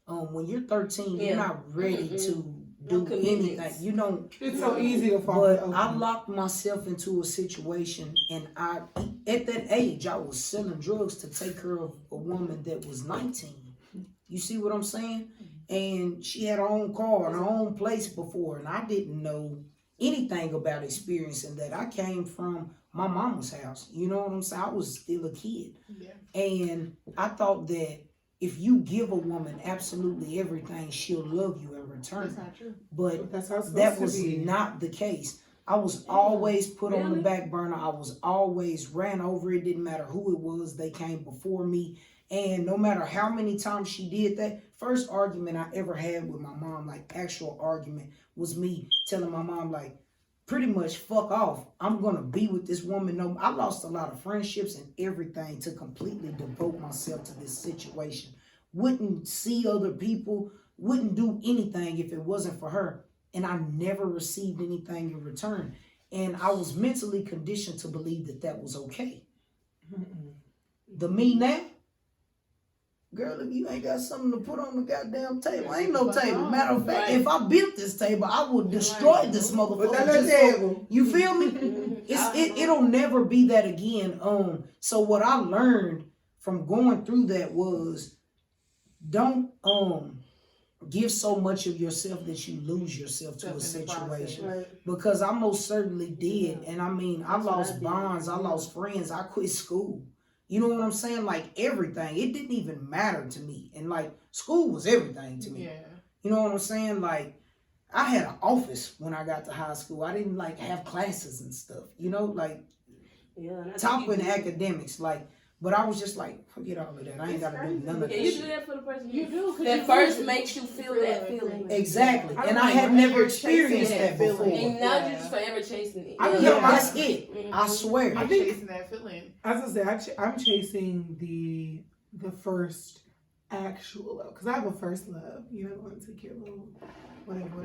When you're 13,
Yeah.
you're not ready to do
commitments.
anything. You don't.
It's so easy to fall.
But I locked myself into a situation, and at that age, I was selling drugs to take care of a woman that was 19. You see what I'm saying? And she had her own car and her own place before, and I didn't know anything about experiencing that. I came from my mama's house. You know what I'm saying? I was still a kid.
Yeah.
And I thought that if you give a woman absolutely everything, she'll love you in return.
That's not true.
But
That's how it's
that
supposed
was
to be.
not the case. I was always put on the
Really?
back burner. I was always ran over. It didn't matter who it was. They came before me. And no matter how many times she did that, first argument I ever had with my mom, like actual argument, was me telling my mom, like, pretty much fuck off. I'm going to be with this woman. No, I lost a lot of friendships and everything to completely devote myself to this situation. Wouldn't see other people, wouldn't do anything if it wasn't for her. And I never received anything in return. And I was mentally conditioned to believe that that was okay. The me now, girl, if you ain't got something to put on the goddamn table, ain't no table. Matter of fact, if I built this table, I would destroy this motherfucker.
But table.
You feel me? It'll never be that again. So what I learned from going through that was, don't give so much of yourself that you lose yourself to a situation.
Right.
Because I most certainly did. And I mean, I
That's what
lost
I did.
bonds, I lost friends, I quit school. You know what I'm saying? Like everything. It didn't even matter to me. And like school was everything to me.
Yeah.
You know what I'm saying? Like I had an office when I got to high school. I didn't like have classes and stuff. You know, like top in academics. Like, but I was just like, forget all of that. I ain't got to do none of
Yeah,
that
you
shit.
do that for the person
You do. 'Cause
that
you
first
do.
makes you feel that feeling.
Exactly.
I
And
don't
I had
know.
never
You're
experienced
chasing
that
that
before.
feeling.
And now
Yeah.
you're just forever chasing it.
I
Yeah,
Yeah.
that's it.
Mhm.
I swear.
I think-
chasing that feeling.
As I say, I'm chasing the first actual love, because I have a first love, you know, going to your little whatever.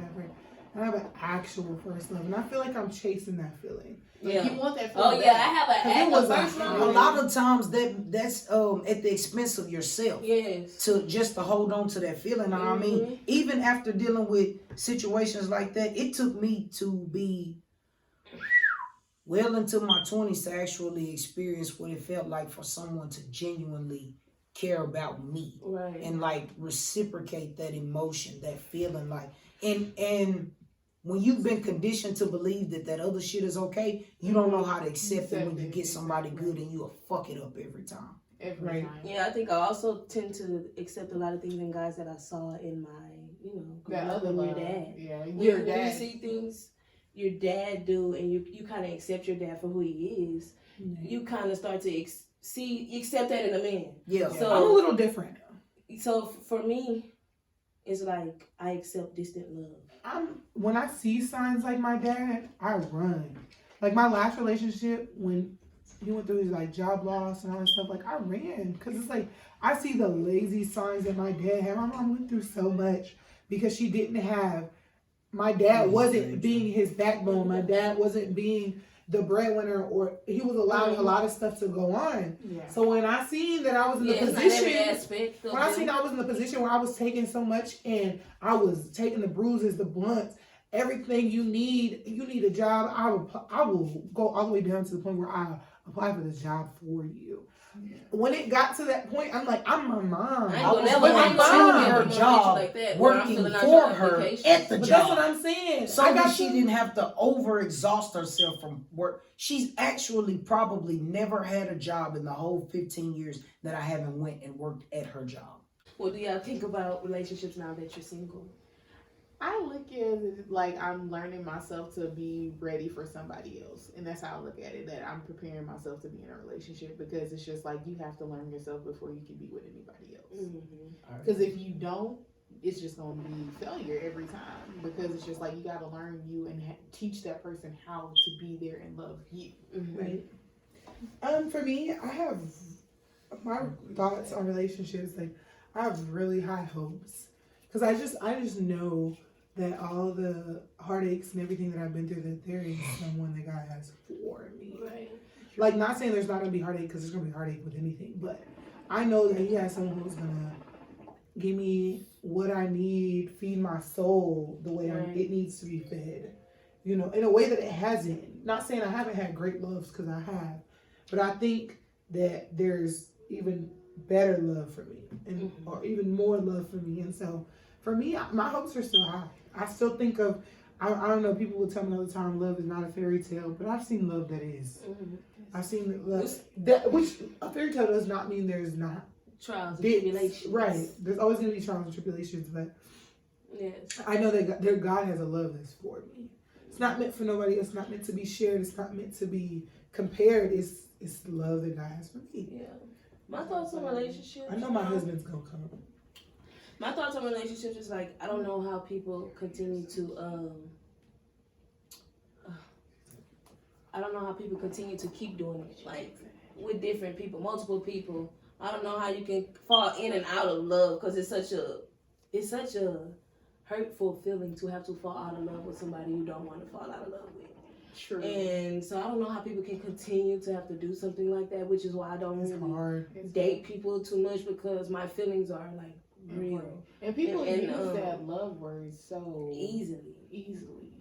And I have an actual first love, and I feel like I'm chasing that feeling.
Yeah.
You want that feeling.
Oh yeah, I
back.
have
Because it
a
was
first
a-
love.
A lot of times that's at the expense of yourself.
Yes.
To hold on to that feeling. And I mean, even after dealing with situations like that, it took me to be well into my 20s to actually experience what it felt like for someone to genuinely care about me
Right.
and like reciprocate that emotion, that feeling, like and when you've been conditioned to believe that other shit is okay, you don't know how to accept it when you get somebody good and you'll fuck it up every time.
Every
Right.
time.
Yeah, I think I also tend to accept a lot of things in guys that I saw in my,
That other
your
love.
dad.
Yeah.
When
Your
you
dad.
see things your dad do, and you kind of accept your dad for who he is, you kind of start to accept that in a man.
Yeah.
So-
I'm a little different.
So for me, it's like I accept distant love.
When I see signs like my dad, I run. Like my last relationship, when he went through his like job loss and all that stuff, like I ran, because it's like I see the lazy signs that my dad had. My mom went through so much because she didn't have. My dad wasn't being his backbone. My dad wasn't being the breadwinner, or he was allowing a lot of stuff to go on.
Yeah.
So when I seen that I was in the
It's not every
position,
aspect of
when I
them.
seen I was in the position where I was taking so much and I was taking the bruises, the blunts, everything you need a job, I will go all the way down to the point where I apply for this job for you.
Yeah.
When it got to that point, I'm like, I'm my mom.
I ain't
I
gonna
was
never
going
hang
to
on
her
with
job,
like that, where I'm
working
filling out
for
your
her
application.
at the
But
job.
that's what I'm saying.
So
I
that
got
she
to-
didn't have to overexhaust herself from work. She's actually probably never had a job in the whole 15 years that I haven't went and worked at her job.
What do y'all think about relationships now that you're single?
I look at it like I'm learning myself to be ready for somebody else. And that's how I look at it, that I'm preparing myself to be in a relationship, because it's just like you have to learn yourself before you can be with anybody else. Because if you don't, it's just going to be failure every time, because it's just like you got to learn you and teach that person how to be there and love you.
Right. For me, I have my thoughts on relationships. Like, I have really high hopes, because I just know that all the heartaches and everything that I've been through, that there is someone that God has for me.
Right.
Like, not saying there's not gonna be heartache, because there's gonna be heartache with anything, but I know that He has someone who's gonna give me what I need, feed my soul the way
Right.
it needs to be fed. You know, in a way that it hasn't. Not saying I haven't had great loves, because I have, but I think that there's even better love for me, and or even more love for me. And so for me, my hopes are still high. I still think of I don't know. People will tell me all the time, love is not a fairy tale, but I've seen love that is. I've seen love that, which a fairy tale does not mean there's not
trials and tribulations.
Right. There's always going to be trials and tribulations, but
yes,
I know that God has a love that's for me. It's not meant for nobody. It's not meant to be shared. It's not meant to be compared. It's the love that God has for me.
Yeah. My thoughts on relationships.
I know my husband's gonna come.
My thoughts on relationships is like, I don't know how people continue to I don't know how people continue to keep doing it, like with different people, multiple people. I don't know how you can fall in and out of love, because it's such a hurtful feeling to have to fall out of love with somebody you don't want to fall out of love with.
True.
And so I don't know how people can continue to have to do something like that, which is why I don't
It's
really
hard.
date people too much, because my feelings are like real.
And people
And,
use that love word so
easily.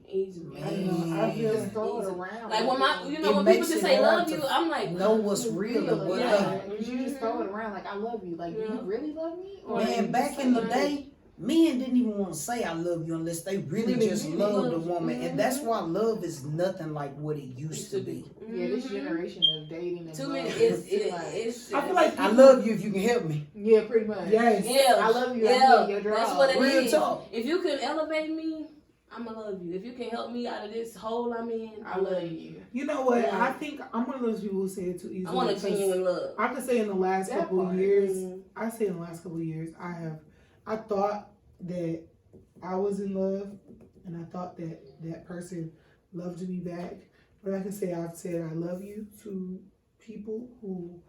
I
You
feel
just throw it around.
Like when
It
when people
makes
just
it
say
hard
love
to
you, I'm like,
know what's real and what
yeah.
ain't.
You just throw it around like I love you. Like, do you really love me? Or
Man,
you
back
just
in the
like,
day, men didn't even want to say I love you unless they really just loved the woman. And that's why love is nothing like what it used to be.
Yeah, this generation of dating and
too
love,
many.
it's
I feel like
I love you if you can help me.
yeah, pretty much.
yes.
Yeah,
I love you.
Yeah,
Your
that's
job.
what it
Real
is.
talk.
If you can elevate me, I'ma love you. If you can help me out of this hole I'm in,
I love you.
You know what?
Yeah.
I think I'm one of those people who say it too easily.
I want a
because
genuine love.
I could say in the last
That
couple of
part.
years,
Mhm.
I thought that I was in love, and I thought that that person loved me back. But I can say I've said I love you to people who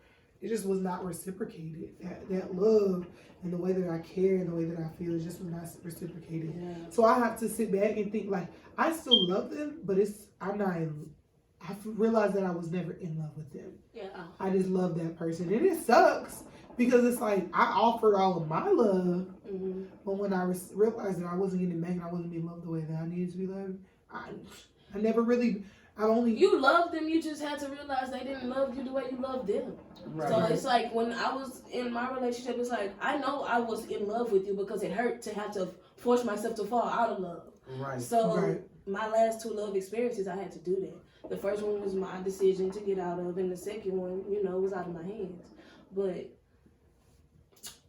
it just was not reciprocated. That love and the way that I care and the way that I feel just was not reciprocated.
Yeah.
So I have to sit back and think like I still love them, but I've realized that I was never in love with them.
Yeah.
I just love that person, and it sucks because it's like I offered all of my love,
Mm-hmm.
but when I realized that I wasn't getting back and I wasn't being loved the way that I needed to be loved, I never really.
You loved them. You just had to realize they didn't love you the way you loved them.
Right.
So it's like when I was in my relationship, it's like I know I was in love with you because it hurt to have to force myself to fall out of love.
Right.
So
Right.
my last two love experiences, I had to do that. The first one was my decision to get out of, and the second one, was out of my hands. But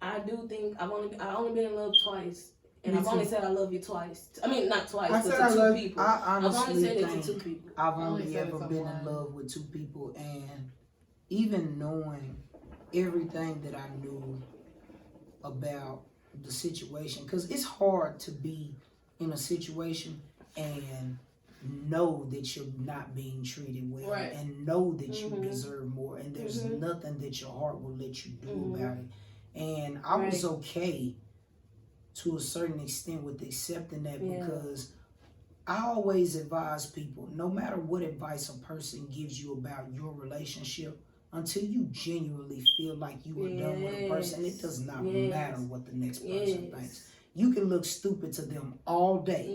I do think I only been in love twice, and
Me
I've only
too.
said I love you twice. I mean, not twice,
I
but
said I
to two
love-
people.
I
I've only
honestly
said it to
think
two people.
I've
I only
only
said it
ever
to
been
one.
in love with two people, and even knowing everything that I knew about the situation, because it's hard to be in a situation and know that you're not being treated well,
Right.
and know that you
Mhm.
deserve more, and there's
Mhm.
nothing that your heart will let you do
Mhm.
about it. And I was
Right.
okay to a certain extent with accepting that,
Yeah.
because I always advise people, no matter what advice a person gives you about your relationship, until you genuinely feel like you are done with a person, it does not
Yes.
matter what the next person
Yes.
thinks. You can look stupid to them all day,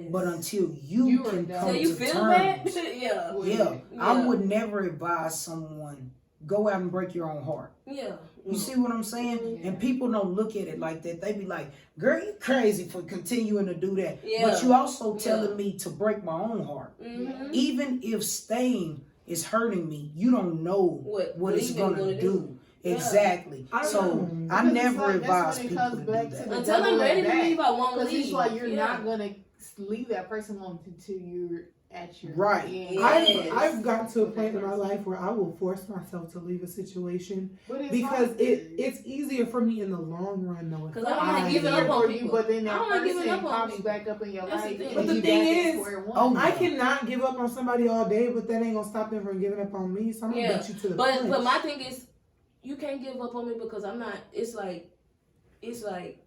Yes.
but until you
You are
can
done.
come
so you
to
feel
terms,
bad? Yeah.
yeah,
Yeah.
I would never advise someone go out and break your own heart.
Yeah.
You see what I'm saying?
Yeah.
And people don't look at it like that. They be like, girl, you crazy for continuing to do that.
Yeah.
But you also telling
Yeah.
me to break my own heart.
Mm-hmm.
Even if staying is hurting me, you don't know what it's
leaving
gonna do.
Yeah.
Exactly.
I don't
So
know.
I
Because
never
it's like,
advise
that's when it
people to
comes
do
back
that.
to the
Until I'm
double
ready to
back.
leave, I won't
Because
leave.
it's like you're
Yeah.
not gonna leave that person alone until you're at your
Right.
end.
Yes.
I've gotten to a point in my life where I will force myself to leave a situation
But it's
because
hard.
it's easier for me in the long run though.
Because I don't like giving
Easier
up on
for you,
people.
but then
I
that
don't like giving
person
up on
pops
people.
back up in your
That's the
life.
thing.
and
But the
you
thing
back at
is,
square one.
oh,
I cannot give up on somebody all day, but that ain't gonna stop them from giving up on me. So I'm gonna
Yeah.
beat you to the
But
punch.
my thing is, you can't give up on me because I'm not. It's like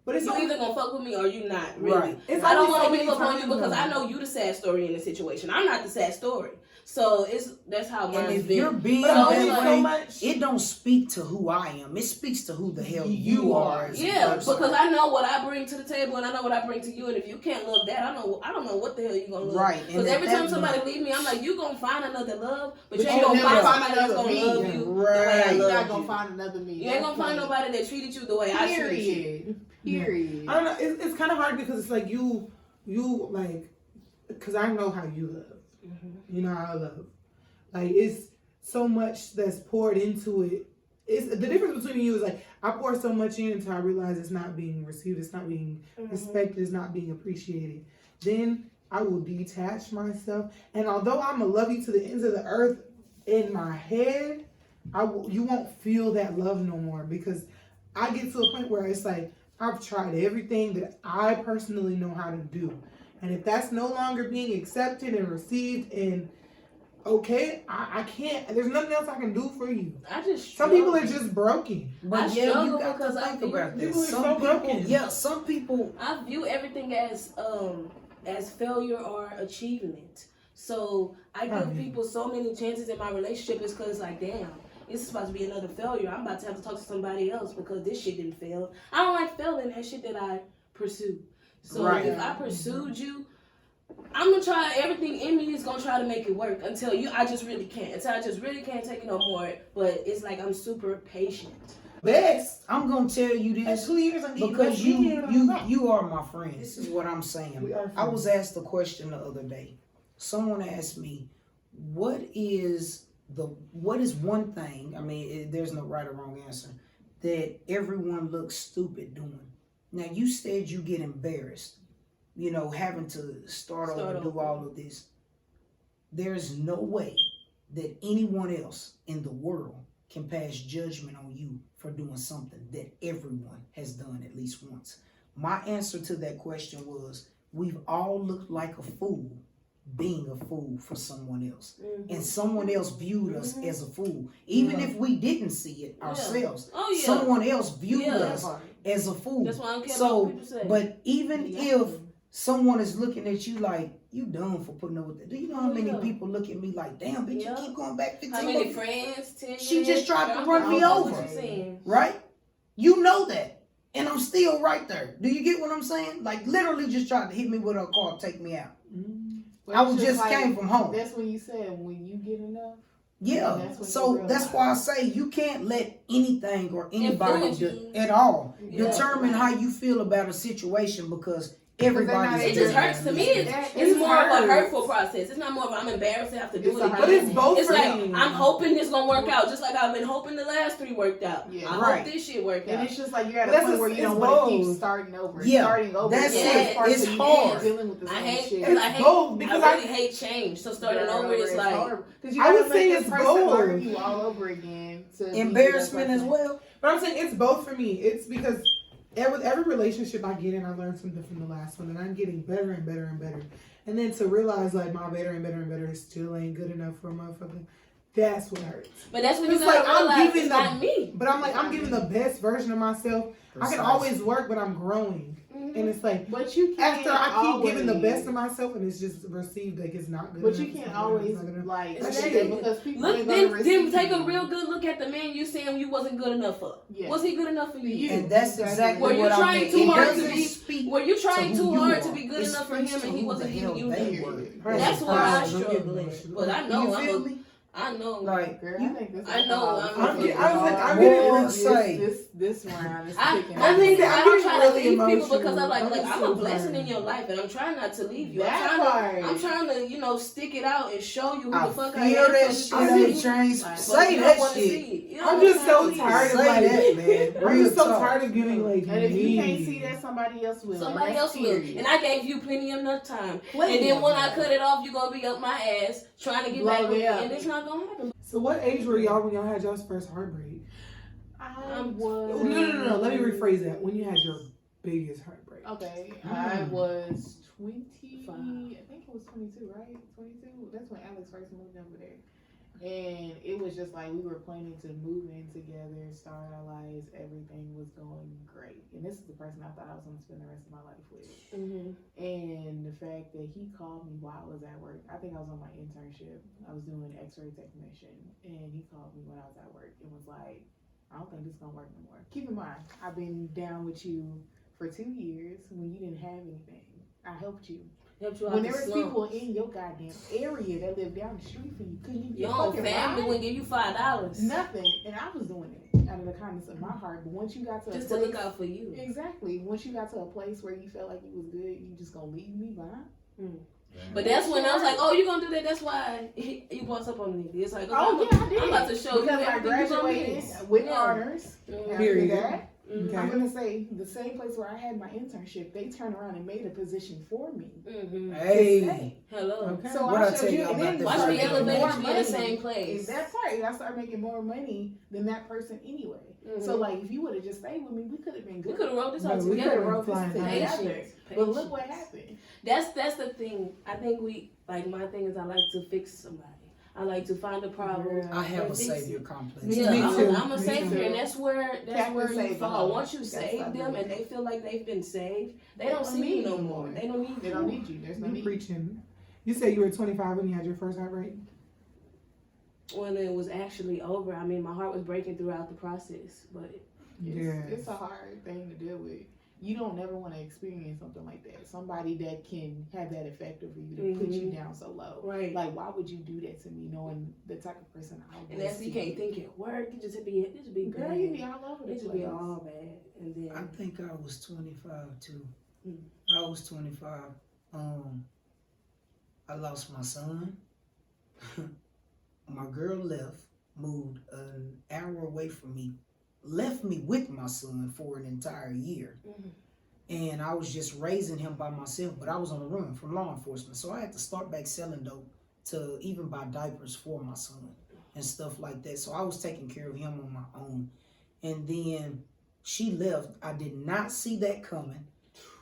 But it's
you
only-
either gonna fuck with me or you not. Really.
Right.
It's
I don't
only
want
so
to
many
give up on you
times,
because
though.
I know you the sad story in the situation. I'm not the sad story. So that's how
And
mine's
if
been.
you're being
But
So
only
it's
that
so
way,
much.
it don't speak to who I am. It speaks to who the hell you are as a
Yeah,
person.
because I know what I bring to the table and I know what I bring to you. And if you can't love that, I don't know what the hell you gonna love.
Right, and
Because
at
every
that
time somebody
point-
leave me, I'm like, you gonna find another love, but
But
you ain't
you'll
gonna
never
find
find
somebody that's
another
gonna
me.
love you the way
Right.
I
You're
love
not
you.
gonna find another me.
You ain't gonna find nobody that treated you the way I treated you.
Period.
I don't know. It's kind of hard because it's like you like because I know how you love. You know how I love. Like, it's so much that's poured into it. It's the difference between you is like I pour so much in until I realize it's not being received, it's not being respected, it's not being appreciated. Then I will detach myself, and although I'm gonna love you to the ends of the earth, in my head, you won't feel that love no more, because I get to a point where it's like I've tried everything that I personally know how to do, and if that's no longer being accepted and received and okay, I can't. There's nothing else I can do for you. Some people are just broken.
But
you got
to think about this.
People are so broken.
Yeah, some people.
I view everything as failure or achievement. So I give people so many chances in my relationship is because like, damn, this is supposed to be another failure. I'm about to have to talk to somebody else because this shit didn't fail. I don't like failing that shit that I pursue. So if I pursued you, I'm gonna try everything in me is gonna try to make it work until I just really can't. Until I just really can't take it no more. But it's like I'm super patient.
Best, I'm gonna tell you this
2 years
because you are my friend. This is what I'm saying. I was asked a question the other day. Someone asked me, what is one thing, I mean, there's no right or wrong answer, that everyone looks stupid doing? Now, you said you get embarrassed, having to start over and do all of this. There's no way that anyone else in the world can pass judgment on you for doing something that everyone has done at least once. My answer to that question was, we've all looked like a fool being a fool for someone else. And someone else viewed us as a fool. Even if we didn't see it ourselves. Someone else viewed us as a fool.
That's why I don't care about what people say.
But even if someone is looking at you like, you dumb for putting up with that. Do you know how many people look at me like, damn, bitch, you keep going back 15
How many friends? 10 years?
She just tried to run me over. Right? You know that. And I'm still right there. Do you get what I'm saying? Like, literally just tried to hit me with her car, take me out. I was just came from home.
That's when you said, when you get enough.
Yeah. So that's why I say you can't let anything or anybody at all determine how you feel about a situation, because everybody.
It just hurts to me. It's more of a hurtful process. It's not more of I'm embarrassed to have to do it again.
But it's both.
It's like I'm hoping this gonna work out, just like I've been hoping the last 3 worked out. I hope this shit worked out.
And it's just like you're at a point where you don't want to keep starting over. Starting over.
That's it. It's hard.
Dealing with the same shit.
I really hate change. So starting over is like.
I would say it's both.
Learn you all over again.
Embarrassment as well.
But I'm saying it's both for me. It's because with every relationship I get in, I learn something from the last one, and I'm getting better and better and better. And then to realize like my better and better and better still ain't good enough for a motherfucker, that's what hurts.
But that's when you gotta realize it's not me.
But I'm like, I'm giving the best version of myself. I can always work, but I'm growing. And it's like,
but you can't
after I keep giving the best of myself, and it's just received like it's not good.
But you can't always like
because people then take a real good look at the man you saying you wasn't good enough for. Was he good enough for you?
And that's exactly what I mean.
Were you trying too hard to be good enough for him, and he wasn't giving you that? That's where I struggle at. But I know I know.
Like,
girl, I think this
I'm
getting this round is picking.
I think I'm trying to leave people because I'm like I'm a blessing in your life, and I'm trying not to leave you. I'm trying to stick it out and show you who the fuck I am.
Say that shit.
I'm just so tired of like
that, man.
I'm just so tired of giving like.
And if you can't see that, somebody else will.
Somebody else will. And I gave you plenty enough time. And then when I cut it off, you're gonna be up my ass trying to get back with me, and it's not gonna happen.
So what age were y'all when y'all had y'all's first heartbreak?
I was.
No. Let me rephrase that. When you had your biggest heartbreak.
Okay, I was 25. I think it was 22, right? 22. That's when Alex first moved over there. And it was just like we were planning to move in together, start our lives. Everything was going great. And this is the person I thought I was going to spend the rest of my life with. And the fact that he called me while I was at work. I think I was on my internship. I was doing x-ray technician. And he called me when I was at work and was like, I don't think this is going to work no more. Keep in mind, I've been down with you for 2 years when you didn't have anything. I helped you. When there was people in your goddamn area that lived down the street for you, couldn't you?
Your own family wouldn't give you $5.
Nothing, and I was doing it out of the kindness of my heart. But once you got to
to look out for you,
exactly. Once you got to a place where you felt like it was good, you just gonna leave me behind.
But that's when I was like, oh, you gonna do that? That's why you bought up on me. It's like, okay,
Oh yeah, I did.
I'm about to show
because
you
I
everything you gonna
graduated
miss.
with
Yeah.
honors.
Period.
After that,
Okay.
I'm gonna say the same place where I had my internship. They turned around and made a position for me.
Mm-hmm.
Hey.
Hello.
Okay.
So
What I
I
tell
showed you,
y'all
and
about
then
that
Watch
started
me
first
making
elevate
more
you in the
money.
same place.
That's right. I started making more money than that person anyway.
Mm-hmm.
So like, if you would have just stayed with me, we could have been
we
good.
could have wrote this out
No, we
together.
could've
wrote this
flying high.
together. But look what happened.
That's the thing. I think we like my thing is I like to fix somebody. I like to find a problem.
I have
and
a
fix
savior
it.
complex.
Yeah,
Me too.
I'm a
Me
savior,
too.
and that's where
Captain
you
Save
fall.
all.
Once you
That's
save
what I
them
do.
and they feel like they've been saved, they
They
don't
don't
see you
need
no
you
more.
more.
They don't need
They
you.
don't need you. There's no
You
need.
preaching. You said you were 25 when you had your first heartbreak?
When it was actually over, I mean, my heart was breaking throughout the process, but
It's a hard thing to deal with. You don't never want to experience something like that. Somebody that can have that effect over you to put you down so low.
right.
Like, why would you do that to me, knowing the type of person I was?
And that's you can't think at work. You just be
Girl,
bad.
you be all over the
It just
place.
be all bad, and then
I think I was 25 too.
Mm.
I was 25. I lost my son. My girl left, moved an hour away from me, left me with my son for an entire year.
Mhm.
And I was just raising him by myself, but I was on the run from law enforcement. So I had to start back selling dope to even buy diapers for my son and stuff like that. So I was taking care of him on my own. And then she left. I did not see that coming.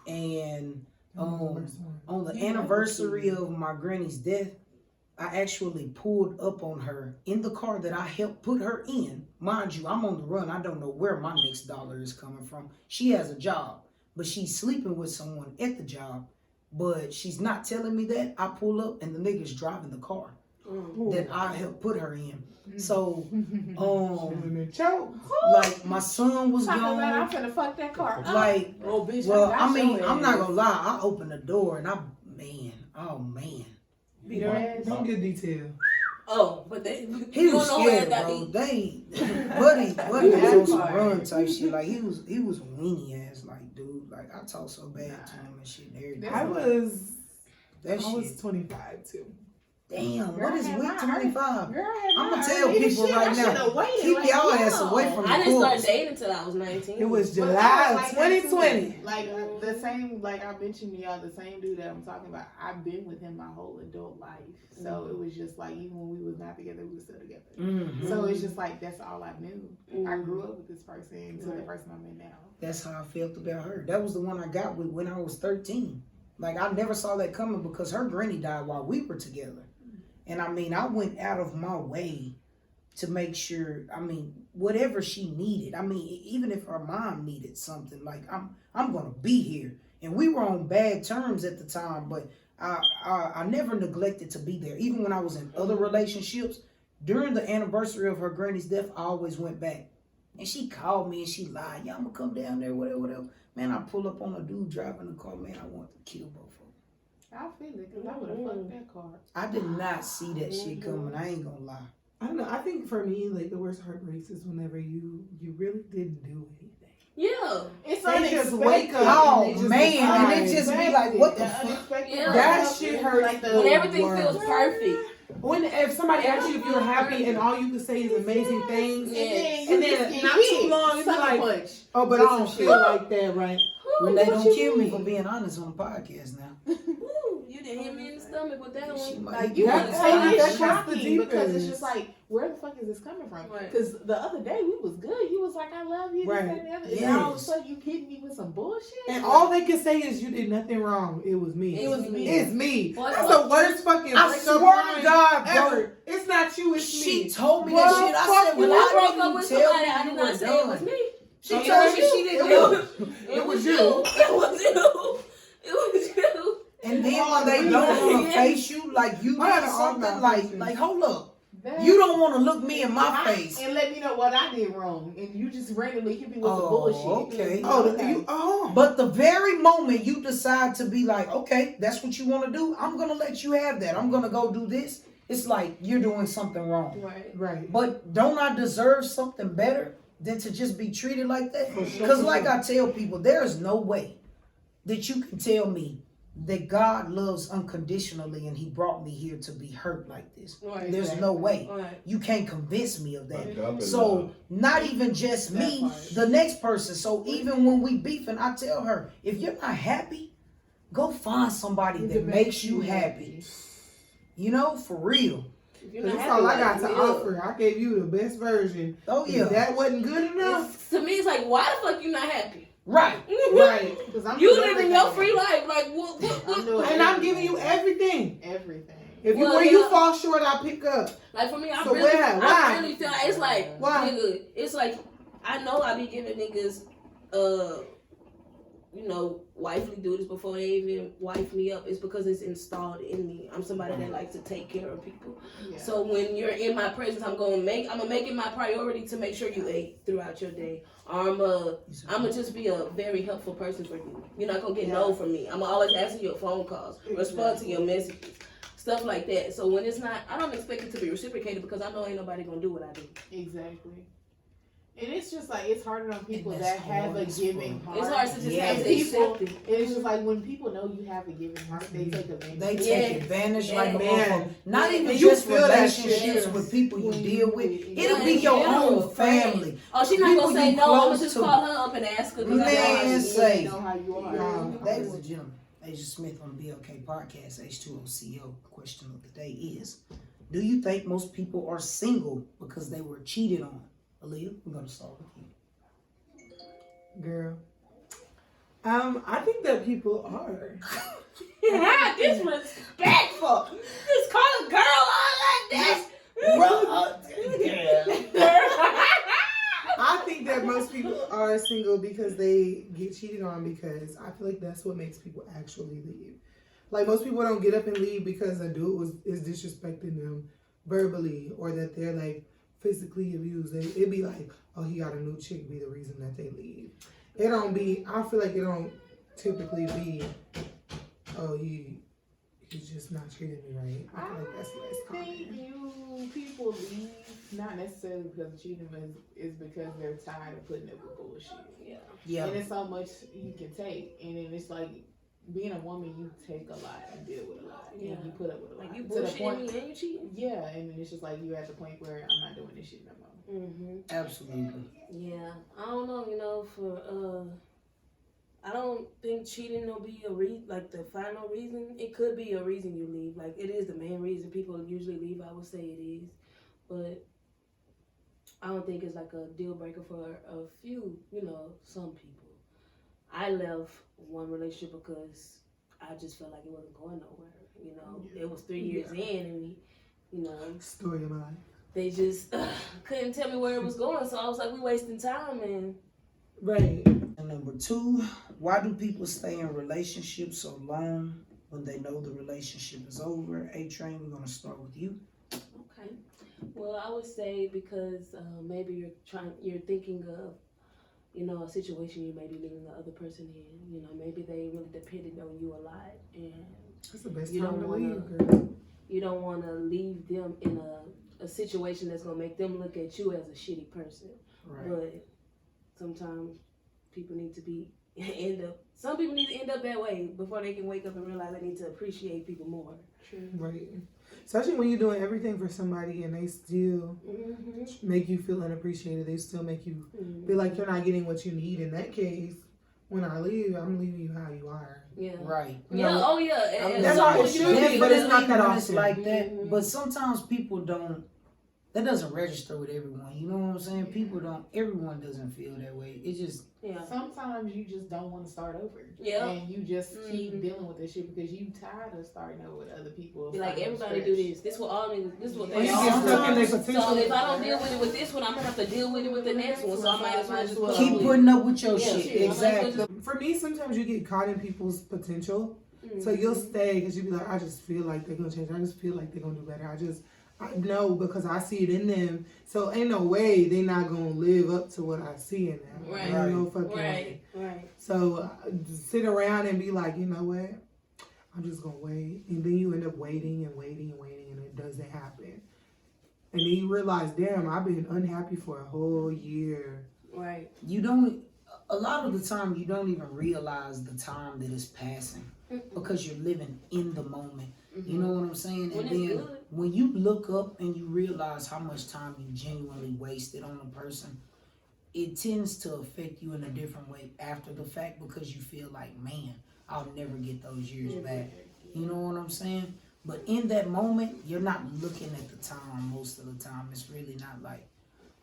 And on the anniversary of my granny's death, I actually pulled up on her in the car that I helped put her in. Mind you, I'm on the run. I don't know where my next dollar is coming from. She has a job, but she's sleeping with someone at the job. But she's not telling me that. I pull up and the nigga's driving the car that I helped put her in. So, like my son was
Talking about, I'm
gone.
finna fuck that car up.
Like,
oh bitch,
well,
got
I mean,
your
I'm not
ass.
gonna lie. I opened the door and oh man.
Don't get detailed.
oh, but they
He
you
was
don't know where
scared,
that
bro.
be.
Buddy was
That
on some
part.
run type shit. Like he was a weenie ass, like dude. Like I talk so bad to him and shit and everything.
I was
That
I was
shit.
25 too.
Damn,
Girl,
what is
I had
week
my
25?
Girl,
I'ma tell people right now, keep y'all ass away from the
I didn't start
corpse.
dating until I was 19.
It was
But
July
like
2020.
Like the same, like I mentioned to y'all, the same dude that I'm talking about. I've been with him my whole adult life, so it was just like even when we was not together, we was still together.
Mm-hmm.
So it's just like that's all I knew. I
Mhm.
grew up with this person to the person I'm in now.
That's how I felt about her. That was the one I got with when I was 13. Like I never saw that coming because her granny died while we were together. And I mean, I went out of my way to make sure, I mean, whatever she needed. I mean, even if her mom needed something, like I'm gonna be here. And we were on bad terms at the time, but I never neglected to be there. Even when I was in other relationships, during the anniversary of her granny's death, I always went back. And she called me and she lied. Yeah, I'm gonna come down there, whatever. Man, I pull up on a dude driving the car. Man, I want to kill both of them.
I feel it because I would have fucked that car.
I did not see that shit coming. I ain't gonna lie.
I don't know. I think for me, like the worst heartbreaks is whenever you really didn't do anything.
Yeah.
It's
They just
unexpected.
wake up
Oh
and they just
man, and
decide.
it just be like, what the fuck?
Unexpected.
Yeah.
That shit hurts.
Like
When everything
worst.
feels perfect.
When if somebody asks you if you're happy and all you can say is amazing things,
Yes.
and then not too long you be like,
punch.
oh, but I don't feel like that, right?
Renee, don't kill me for being honest on the podcast now.
Woo, you didn't hit me in the stomach with that
She
one.
might-
Like you
That-
would
that's
say it's
the
shocking because it's
deepest.
just like, where the fuck is this coming from?
Right.
Because the other day we was good. You was like, I love you.
Right.
This, that, and the other. And now all of a
Yes.
sudden you hitting me with some bullshit.
And all they can say is you did nothing wrong. It was me.
It was me.
It's me.
Well,
That's the worst fucking
I
breakup
swear to
line
God,
ever.
bro.
It's not you. It's
She
me.
told me
Well,
that shit. I
fuck
said,
When
well,
I
why
broke
didn't
up
you
with
tell
somebody,
me
I
you
did
were
not say it was
done?
me.
She
It
told
was
me
you.
she didn't
It
do
was-
it.
It was you. It was you. It was you.
And then when they
really?
don't want to face you, like you
I had
did
an
something,
argument.
like hold up.
That-
You don't want to look me in my face.
And let me know what I did wrong. And you just randomly hit me with some
Oh,
bullshit.
okay.
Oh.
But the very moment you decide to be like, okay, that's what you want to do, I'm going to let you have that. I'm going to go do this. It's like you're doing something wrong.
Right.
Right.
But don't I deserve something better than to just be treated like that?
For sure,
Because
for
like
sure.
I tell people, there is no way that you can tell me that God loves unconditionally and he brought me here to be hurt like this.
Right,
There's
exactly.
no way.
Right.
You can't convince me of that.
Agape
So
love.
not even just
That
me,
part.
the next person. So even when we beefing, I tell her, if you're not happy, go find somebody that makes you happy. You know, for real.
If you're not
That's
happy,
all I got
like,
to offer. I gave you the best version.
Oh
If
yeah.
that wasn't good enough.
to me, it's like, why the fuck you not happy?
Right.
Right.
Because I'm
You
doing
living your
everything.
free life. Like, what?
I'm doing
And I'm giving you everything.
everything.
If you
Well,
where you
yeah.
fall short, I pick up.
Like, for me, I
So
really,
why?
I really feel like it's like,
Why?
nigga, it's like, I know I be giving niggas, you know, wifely duties before they even wife me up. It's because it's installed in me. I'm somebody that likes to take care of people.
Yeah.
So when you're in my presence, I'm gonna make it my priority to make sure you ate throughout your day. I'm gonna just be a very helpful person for you. You're not gonna get no from me. I'm always answer your phone calls, respond to your messages, stuff like that. So when it's not, I don't expect it to be reciprocated because I know ain't nobody gonna do what I do.
Exactly. And it's just like, it's harder on people
And
that
that's
have a
hard as
giving
fuck.
heart.
It's hard to just
Yeah.
have to
People-
accept it.
And it's just like, when people know you have a giving heart, they take advantage.
They
of it.
take
Yeah.
advantage like a
Man.
motherfucker. Not
Yeah.
even
And you
just
feel that shit,
relationships
yeah.
with people you deal with. It'll
Yeah,
be
in
your
general,
own family.
Oh, she's not
People
gonna say
you
no. I'm gonna
close
just
to.
call her up and ask her. 'Cause I know how
Man,
she is.
say.
You know how you are.
Yeah.
Ladies and gentlemen, Agent Smith on the BLK podcast, H2OCO. Question of the day is, do you think most people are single because they were cheated on? Alleyah, we're going to start with you.
Girl. I think that people are.
Disrespectful. Just call a girl all like that.
I think that most people are single because they get cheated on, because I feel like that's what makes people actually leave. Like, most people don't get up and leave because a dude is disrespecting them verbally, or that they're like physically abused. It'd be like, oh, he got a new chick, be the reason that they leave. It don't be, I feel like it don't typically be, oh, he's just not treating me right. I feel like that's less
I think
common.
people leave not necessarily because of cheating, but is because they're tired of putting up with bullshit.
Yeah.
And it's so much you can take, and then it's like, being a woman, you take a lot and deal with a lot, and you put up with a lot.
Like, you
To the
bullshitting
point-
me and you cheating.
Yeah, and then it's just like, you're at the point where I'm not doing this shit no more.
Mm-hmm.
Absolutely.
Yeah, I don't know. You know, I don't think cheating will be like the final reason. It could be a reason you leave. Like, it is the main reason people usually leave. I would say it is, but I don't think it's like a deal breaker for a few. You know, some people. I left one relationship because I just felt like it wasn't going nowhere. You know, it was 3 years in, and you know,
Story of my life.
they just couldn't tell me where it was going. So I was like, we wasting time, and
Right.
And number 2, why do people stay in relationships so long when they know the relationship is over? A-Train, we're going to start with you.
okay. Well, I would say because maybe you're thinking of, you know, a situation you may be leaving the other person in. You know, maybe they really depended on you a lot, and
That's the best
You
time
don't
to
wanna-
leave, girl.
you don't want to leave them in a situation that's gonna make them look at you as a shitty person.
Right.
But sometimes people need to some people need to end up that way before they can wake up and realize they need to appreciate people more.
True.
Right. Especially when you're doing everything for somebody and they still
Mm-hmm.
make you feel unappreciated. They still make you feel like you're not getting what you need. In that case, when I leave, I'm leaving you how you are.
Yeah.
Right.
Yeah.
No.
Oh yeah. And
That's
some
how it
people
should
do-
be, but it's not that
Definitely when it's
often.
like that.
Mhm.
But sometimes people don't. That doesn't register with everyone. You know what I'm saying? Everyone doesn't feel that way. It just,
Yeah.
Sometimes you just don't want to start over.
Yeah.
And you just keep
Mhm.
dealing with this shit because you tired of starting over with other people.
Be like,
starting from
everybody do
scratch.
this. This is what all niggas. This is what
Or
they
you
all
get
do.
stuck in their
So
potential.
if I don't deal with it with this one, I'm gonna have to deal with it with the next one. So I might as well just put
keep
up with
putting up with your
Yeah,
shit.
shit, I might as well
Exactly.
For me, sometimes you get caught in people's potential.
it.
So you'll stay because you be like, I just feel like they're going to change. I just feel like they're going to do better. I know because I see it in them. So ain't no way they not going to live up to what I see in them.
Right.
Ain't no fucking way.
Right.
So just sit around and be like, you know what? I'm just going to wait. And then you end up waiting and waiting and waiting and it doesn't happen. And then you realize, damn, I've been unhappy for a whole year.
Right.
A lot of the time, you don't even realize the time that is passing. because you're living in the moment. You know what I'm saying?
When
And
it's
then
good.
when you look up and you realize how much time you genuinely wasted on a person, it tends to affect you in a different way after the fact because you feel like, man, I'll never get those years back. You know what I'm saying? But in that moment, you're not looking at the time most of the time. It's really not like,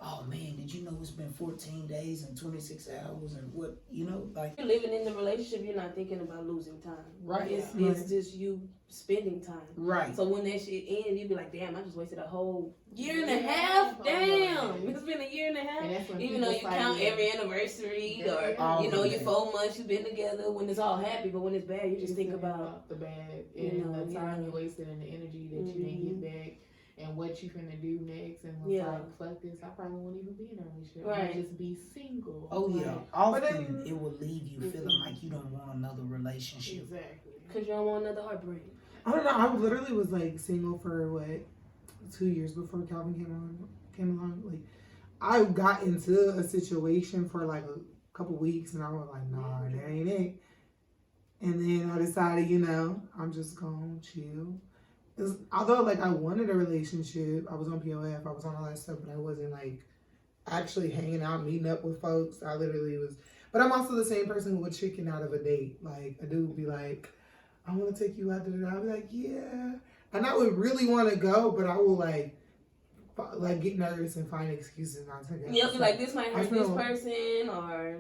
oh man, did you know it's been 14 days and 26 hours and what, you know, like.
You're living in the relationship, you're not thinking about losing time.
Right.
It's just you spending time.
Right.
So when that shit ends, you be like, damn, I just wasted a whole year and a half. Damn. It's been a year and a half. Even though you count every anniversary or, you know, your 4 months you've been together when it's all happy, but when it's bad, you just think about
the bad and the time you wasted and the energy that you didn't get back. And what you finna do next, and was like, fuck this, I probably won't even be in a relationship.
Right.
I'll just be single.
Oh yeah,
Like,
often it will leave you feeling like you don't want another relationship.
exactly.
because you don't want another heartbreak.
I don't know. I literally was like single for what 2 years before Calvin came along. Like I got into a situation for like a couple weeks, and I was like, nah, that ain't it. And then I decided, you know, I'm just gonna chill. Although like I wanted a relationship, I was on POF, I was on all that stuff, but I wasn't like actually hanging out, meeting up with folks. I literally was, but I'm also the same person who would chicken out of a date. Like a dude would be like, I want to take you out to dinner. I'd be like, yeah, and I would really want to go, but I will like get nervous and find excuses not to go.
You'll be like, this might hurt this
feel-
person, or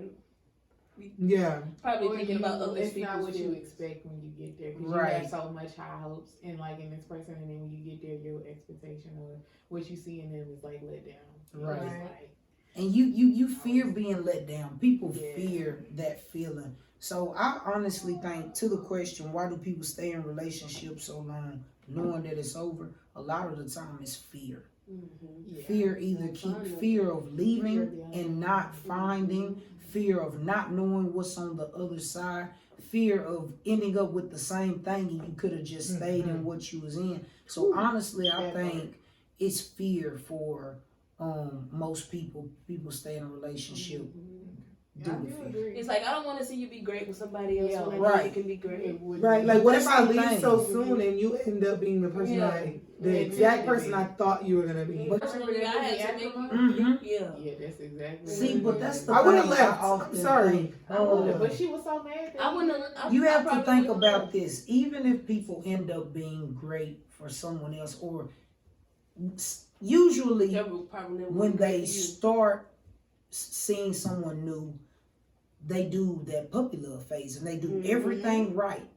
Yeah,
probably
Or
thinking about other
it's
people's
not what you
feelings.
expect when you get there. Because
Right.
you have so much high hopes in this person, and then when you get there, your expectation or what you see in them is like let down.
Right.
It's like,
And you fear being let down. People
Yeah.
fear that feeling. So I honestly think, to the question, why do people stay in relationships so long, knowing that it's over? A lot of the time, it's fear.
Mm-hmm.
yeah.
Fear either fear of leaving and not finding, fear of not knowing what's on the other side, fear of ending up with the same thing and you could have just stayed in what you was in. So honestly, I think it's fear for most people. People stay in a relationship due
I
to
do
fear.
agree.
It's like, I don't want to see you be great with somebody else when I know
right.
you can be great.
It would
right.
be.
Like, what if
That's
I
the
leave
thing.
so soon and you end up being the person the exact person I thought you were gonna be?
Personally, I had to make you.
Mhm.
Yeah.
Yeah, that's exactly.
See, but that's the
I would have
thing.
left.
often
I'm sorry.
think,
But she was so mad. That
I wouldn't have.
you have to think about this. Even if people end up being great for someone else, or usually when they start seeing someone new, they do that puppy love phase and they do everything right.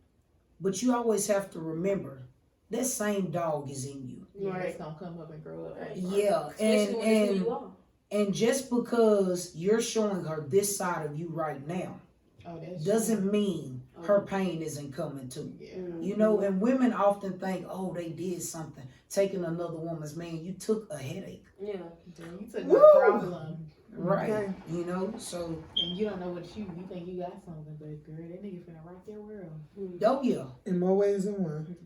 But you always have to remember that same dog is in you.
Yeah, it's gonna come up and grow up. Right.
Yeah,
Especially when it's who you are.
and just because you're showing her this side of you right now
Oh, that's
doesn't mean her pain isn't coming too.
Yeah.
You know, and women often think, oh, they did something, taking another woman's man. You took a headache.
Yeah.
You took
Woo!
my problem.
Right.
Okay.
You know, so,
And you don't know what you think you got something, but girl, that nigga finna rock your world.
oh yeah.
In more ways than one.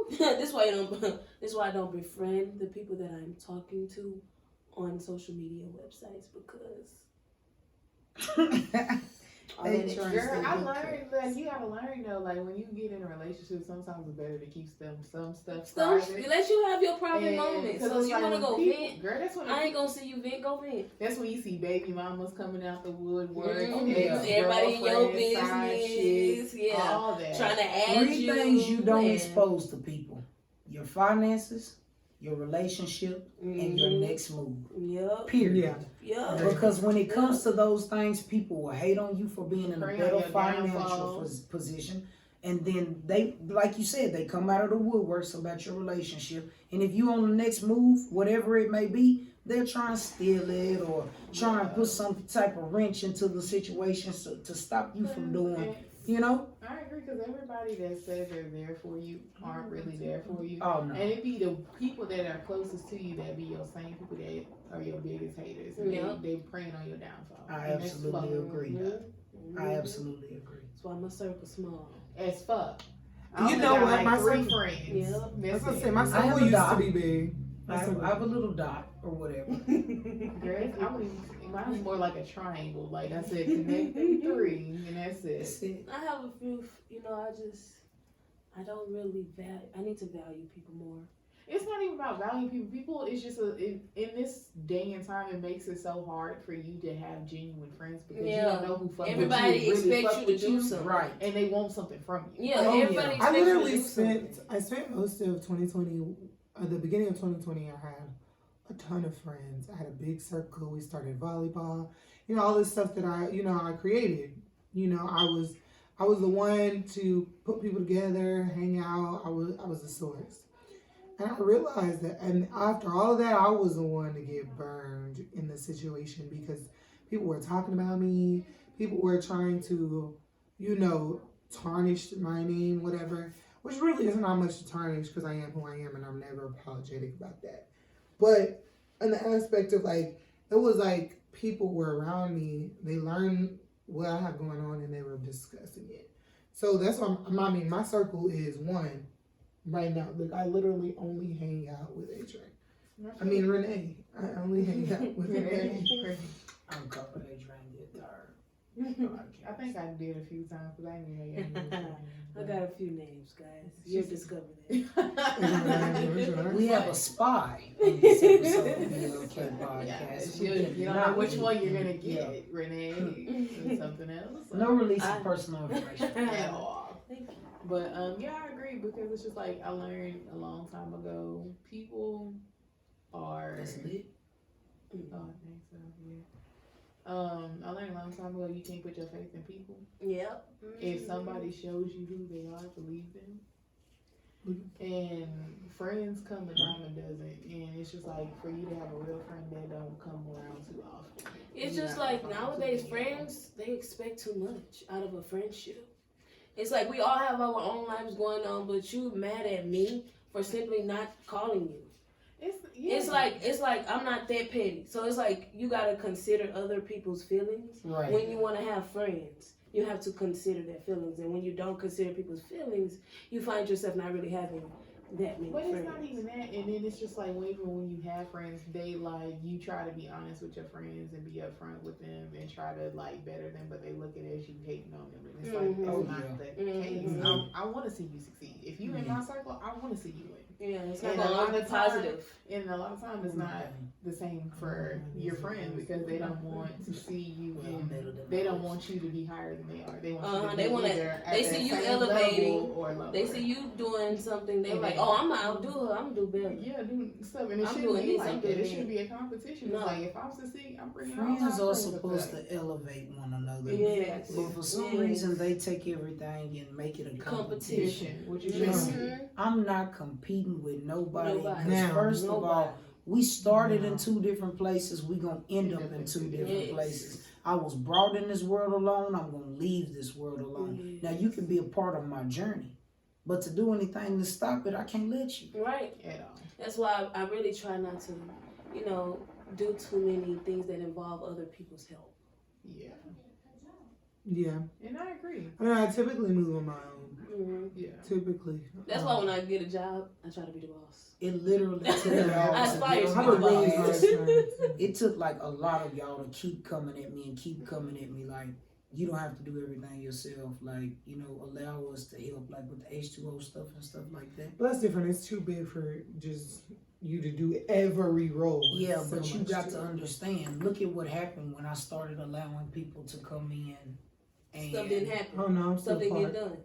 This why I don't befriend the people that I'm talking to on social media websites, because
They trying to
Girl,
stay
I
good.
learned that you gotta learn though. Like when you get in a relationship, sometimes it's better to keep some stuff private.
let you have your private
And-
moments.
'cause
So
it's
you
like
wanna
when
go
people-
vent?
Girl, that's when
I ain't gonna see you vent. Go vent.
that's when you see baby mamas coming out the woodwork.
Mhm.
Yeah.
Everybody in your
ex-girlfriends, side
business.
chicks,
Yeah.
all that.
Trying to add
Three
you.
things you don't
and-
expose to people: your finances, your relationship, and your next move.
Yep.
Period.
Yeah.
Yep.
Because when it comes to those things, people will hate on you for being in a
Bring on
better
your
financial
downfalls.
position. And then they, like you said, they come out of the woodworks about your relationship. And if you on the next move, whatever it may be, they're trying to steal it or trying to put some type of wrench into the situation to stop you from doing, you know?
I agree, because everybody that says they're there for you aren't really there for you.
Oh, no.
And it be the people that are closest to you that be your same people that are your biggest haters. And
Yep.
they preying on your downfall.
I
And that's
absolutely
fuck.
agree.
Mhm.
I absolutely agree.
That's why my circle's small.
As fuck.
You know what?
Like
My
3
circle-
friends.
Yeah.
I was
That's
gonna
it.
say my
I have
circle
a
used
dot.
to be big.
I have a little dot or whatever.
Girl, mine's more like a triangle. Like I said, connect them 3, and that's it.
That's it.
I have a few, I don't really I need to value people more.
It's not even about valuing people. People, it's just in this day and time, it makes it so hard for you to have genuine friends because you don't know who fuck
everybody
with you, really
expects you to do something,
right?
And they want something from you.
Yeah, everybody expects
I literally
you to do something.
I spent most of 2020, at the beginning of 2020, I had a ton of friends. I had a big circle. We started volleyball, all this stuff that I created. I was the one to put people together, hang out. I was the source. And I realized that, and after all of that, I was the one to get burned in the situation because people were talking about me. People were trying to, tarnish my name, whatever, which really isn't not much to tarnish because I am who I am and I'm never apologetic about that. But in the aspect of it was like people were around me, they learned what I have going on and they were discussing it. So that's why, my circle is one. Right now, look, I literally only hang out with Renee. I only hang out with Renee.
I'm calling Adrian the third.
I think I did a few times because I didn't know.
I got a few names, guys. You'll discover that.
We have a spy in this episode of the BLK podcast.
You don't know which one you're gonna get, Renee, or something else.
No release of personal information
at all.
Thank you.
But I agree because it's just I learned a long time ago. People are.
That's lit.
Oh, I think so. Yeah. I learned a long time ago you can't put your faith in people.
Yep.
If somebody shows you who they are, believe them. And friends come, a diamond doesn't. And it's just for you to have a real friend that don't come around too often.
It's just nowadays friends, they expect too much out of a friendship. It's we all have our own lives going on, but you mad at me for simply not calling you. It's like I'm not that petty. So it's you gotta consider other people's feelings.
Right.
When you wanna have friends, you have to consider their feelings. And when you don't consider people's feelings, you find yourself not really having that many friends.
But it's not even that. And then it's just even when you have friends, they you try to be honest with your friends and be upfront with them and try to better them, but they look at it as you hating on them. And it's that's not the case. I want to see you succeed. If you in my circle, I want to see you win.
Yeah, it's not gonna be positive.
And a lot of times it's not the same for your friends because they don't want to see you they don't want you to be higher than they are. They want you to be
they see you elevating or they see you doing something, they're I'm gonna outdo her, I'm gonna do better.
Yeah, do stuff. And it shouldn't be like that. It should be a competition. No. It's if I'm succeeding, I'm bringing
friends are supposed to elevate one another.
Yes.
But for some reason they take everything and make it a competition.
Which is
I'm not competing with nobody. Now, first of all, we started in 2 different places. We gonna end up in 2 different places. I was brought in this world alone. I'm gonna leave this world alone. Now you can be a part of my journey, but to do anything to stop it, I can't let you.
Right. At all. That's why I really try not to, do too many things that involve other people's help.
Yeah.
Yeah.
And I agree.
I typically move on my own.
Mm-hmm.
Yeah. Typically.
That's why when I get a job, I try to be the boss.
It literally took
I aspire to be the boss.
It took a lot of y'all to keep coming at me and keep coming at me you don't have to do everything yourself. Allow us to help with the H2O stuff and stuff like that.
But that's different. It's too big for just you to do every role.
Yeah, but you got to understand. Look at what happened when I started allowing people to come in. And
stuff didn't happen.
Oh no,
stuff didn't get done.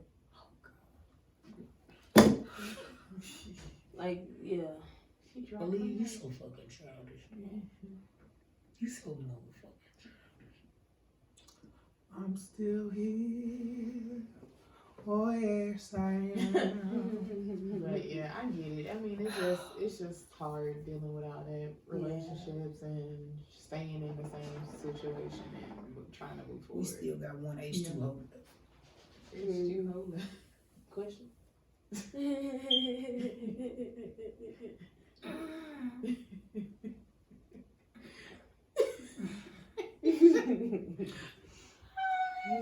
Believe you so fucking childish. You so motherfucking childish.
I'm still here. Oh yes, I am.
But yeah, I get it. I mean, it's just hard dealing with all that relationships and staying in the same situation and trying to move forward.
We still got one H2O.
H2O.
Question.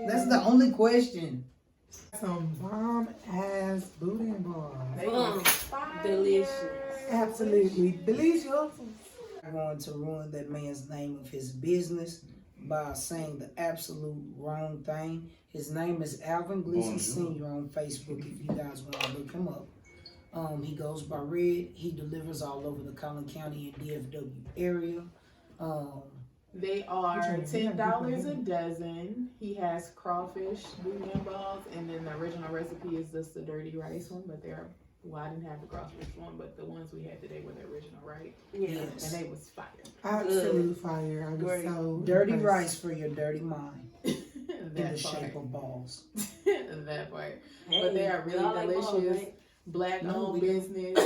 That's the only question.
Some bomb ass booty balls.
Delicious.
Absolutely delicious.
I'm going to ruin that man's name of his business by saying the absolute wrong thing. His name is Alvin Gleason Sr. on Facebook if you guys want to look him up. He goes by Red. He delivers all over the Collin County and DFW area.
They are $10 a dozen. He has crawfish, bouillon balls, and then the original recipe is just the dirty rice one, but they're, well, I didn't have the crawfish one, but the ones we had today were the original, right?
Yes.
And they was fire.
Absolute fire. I was so
Dirty
impressed.
rice for your dirty mind. In the shape of balls.
That part. Hey, but they are really delicious. Balls, right? Black-owned business.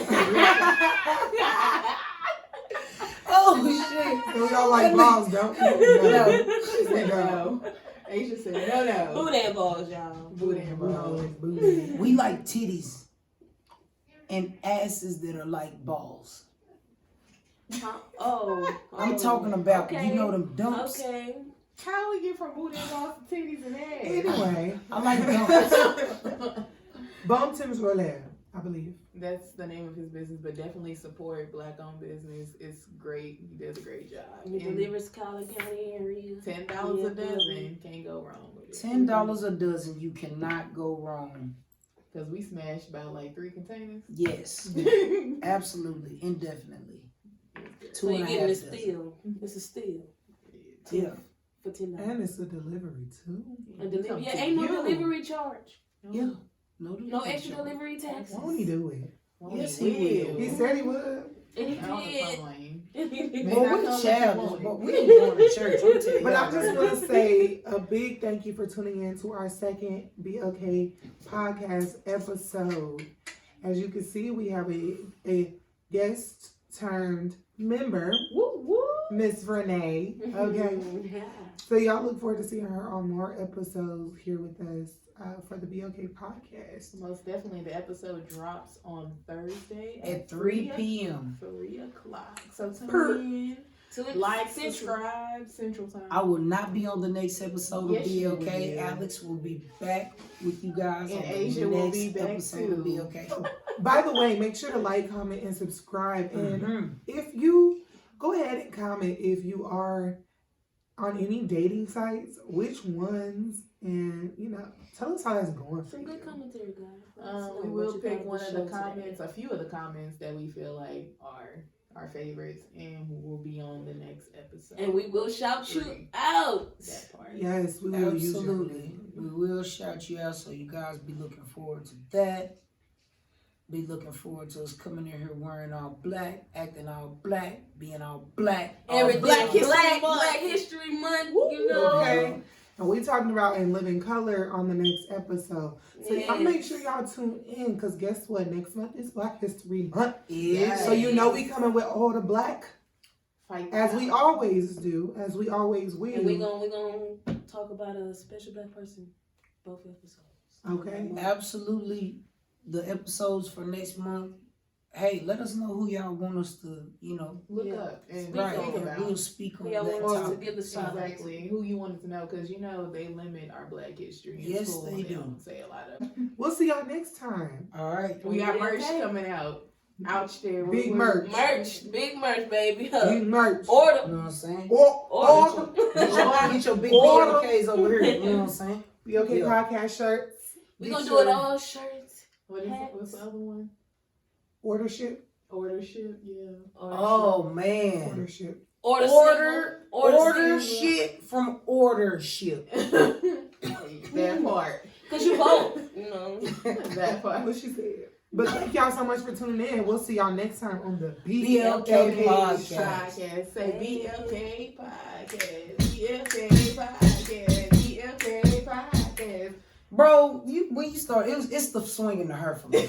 Oh shit!
So y'all like balls, don't you?
No. She said no. Aisha said no.
Boudin balls, y'all.
Boudin balls.
We like titties and asses that are like balls. I'm talking about, you know them dumps.
Okay.
How we get from boudin balls to titties and ass?
Anyway,
I like dumps.
Bon Tim's Roulette, I believe.
That's the name of his business, but definitely support Black-owned business. It's great. He does a great job.
He delivers Collin County area.
$10 a dozen. Can't go wrong with it.
$10 a dozen. You cannot go wrong.
Because we smashed about like 3 containers.
Yes. Absolutely. Indefinitely.
So you're getting a steal. It's a steal.
Yeah.
For $10.
And it's a delivery too.
A delivery. Yeah, ain't no delivery charge.
Yeah.
No extra delivery taxes.
Won't he do it?
Yes, he will.
He said he would.
And he
did.
Well, we childish, but we ain't going to church. I'm telling you.
But I just want to say a big thank you for tuning in to our second BLK podcast episode. As you can see, we have a guest turned member, Miss Renee. Okay. So y'all look forward to seeing her on more episodes here with us for the BLK podcast.
Most definitely, the episode drops on Thursday
at 3 p.m.
3 o'clock. So tune in. Like, subscribe, Central Time.
I will not be on the next episode of BLK. Alex will be back with you guys
and
on
Asia
the
will
next
be back
episode
too.
of BLK.
By the way, make sure to like, comment, and subscribe. And if you go ahead and comment if you are on any dating sites, which ones, and tell us how that's going.
Some good commentary, guys.
We will pick one of the comments, a few of the comments that we feel like are our favorites, and will be on the next episode.
And we will shout you out.
That part.
Yes, we will.
Absolutely. We will shout you out, so you guys be looking forward to that. Be looking forward to us coming in here wearing all black, acting all black, being all black.
Everything
Black
History Month, you know.
Okay. And we talking about In Living Color on the next episode. So y'all make sure y'all tune in, because guess what? Next month is Black History Month.
Yes.
So we coming with all the black, as we always do, as we always will.
And we're gonna talk about a special black person both episodes.
Okay.
Absolutely. The episodes for next month. Hey, let us know who y'all want us to,
look up and
Speak on.
think about.
We'll speak on
Yeah,
that
want
topic.
to give the shout out.
Exactly. Who you wanted to know, because they limit our black history in
Yes,
school.
they do.
Don't say a lot of.
We'll see y'all next time.
All right.
We got merch coming out. Ouch there.
Big merch.
Big merch, baby.
Big merch.
Order.
You know what I'm saying?
Order.
Get your big BLKs over here. You know what I'm saying?
BLK podcast shirts.
We're going to do it all shirts.
What's the other one?
Order ship.
Order ship, yeah.
Oh, man.
Order ship.
Order shit from Order Ship.
That part.
Because you both,
That part.
What she said. But thank y'all so much for tuning in. We'll see y'all next time on the
BLK podcast.
Say BLK podcast. BLK podcast. BLK podcast.
Bro, when you start, it's the swing in the her for me.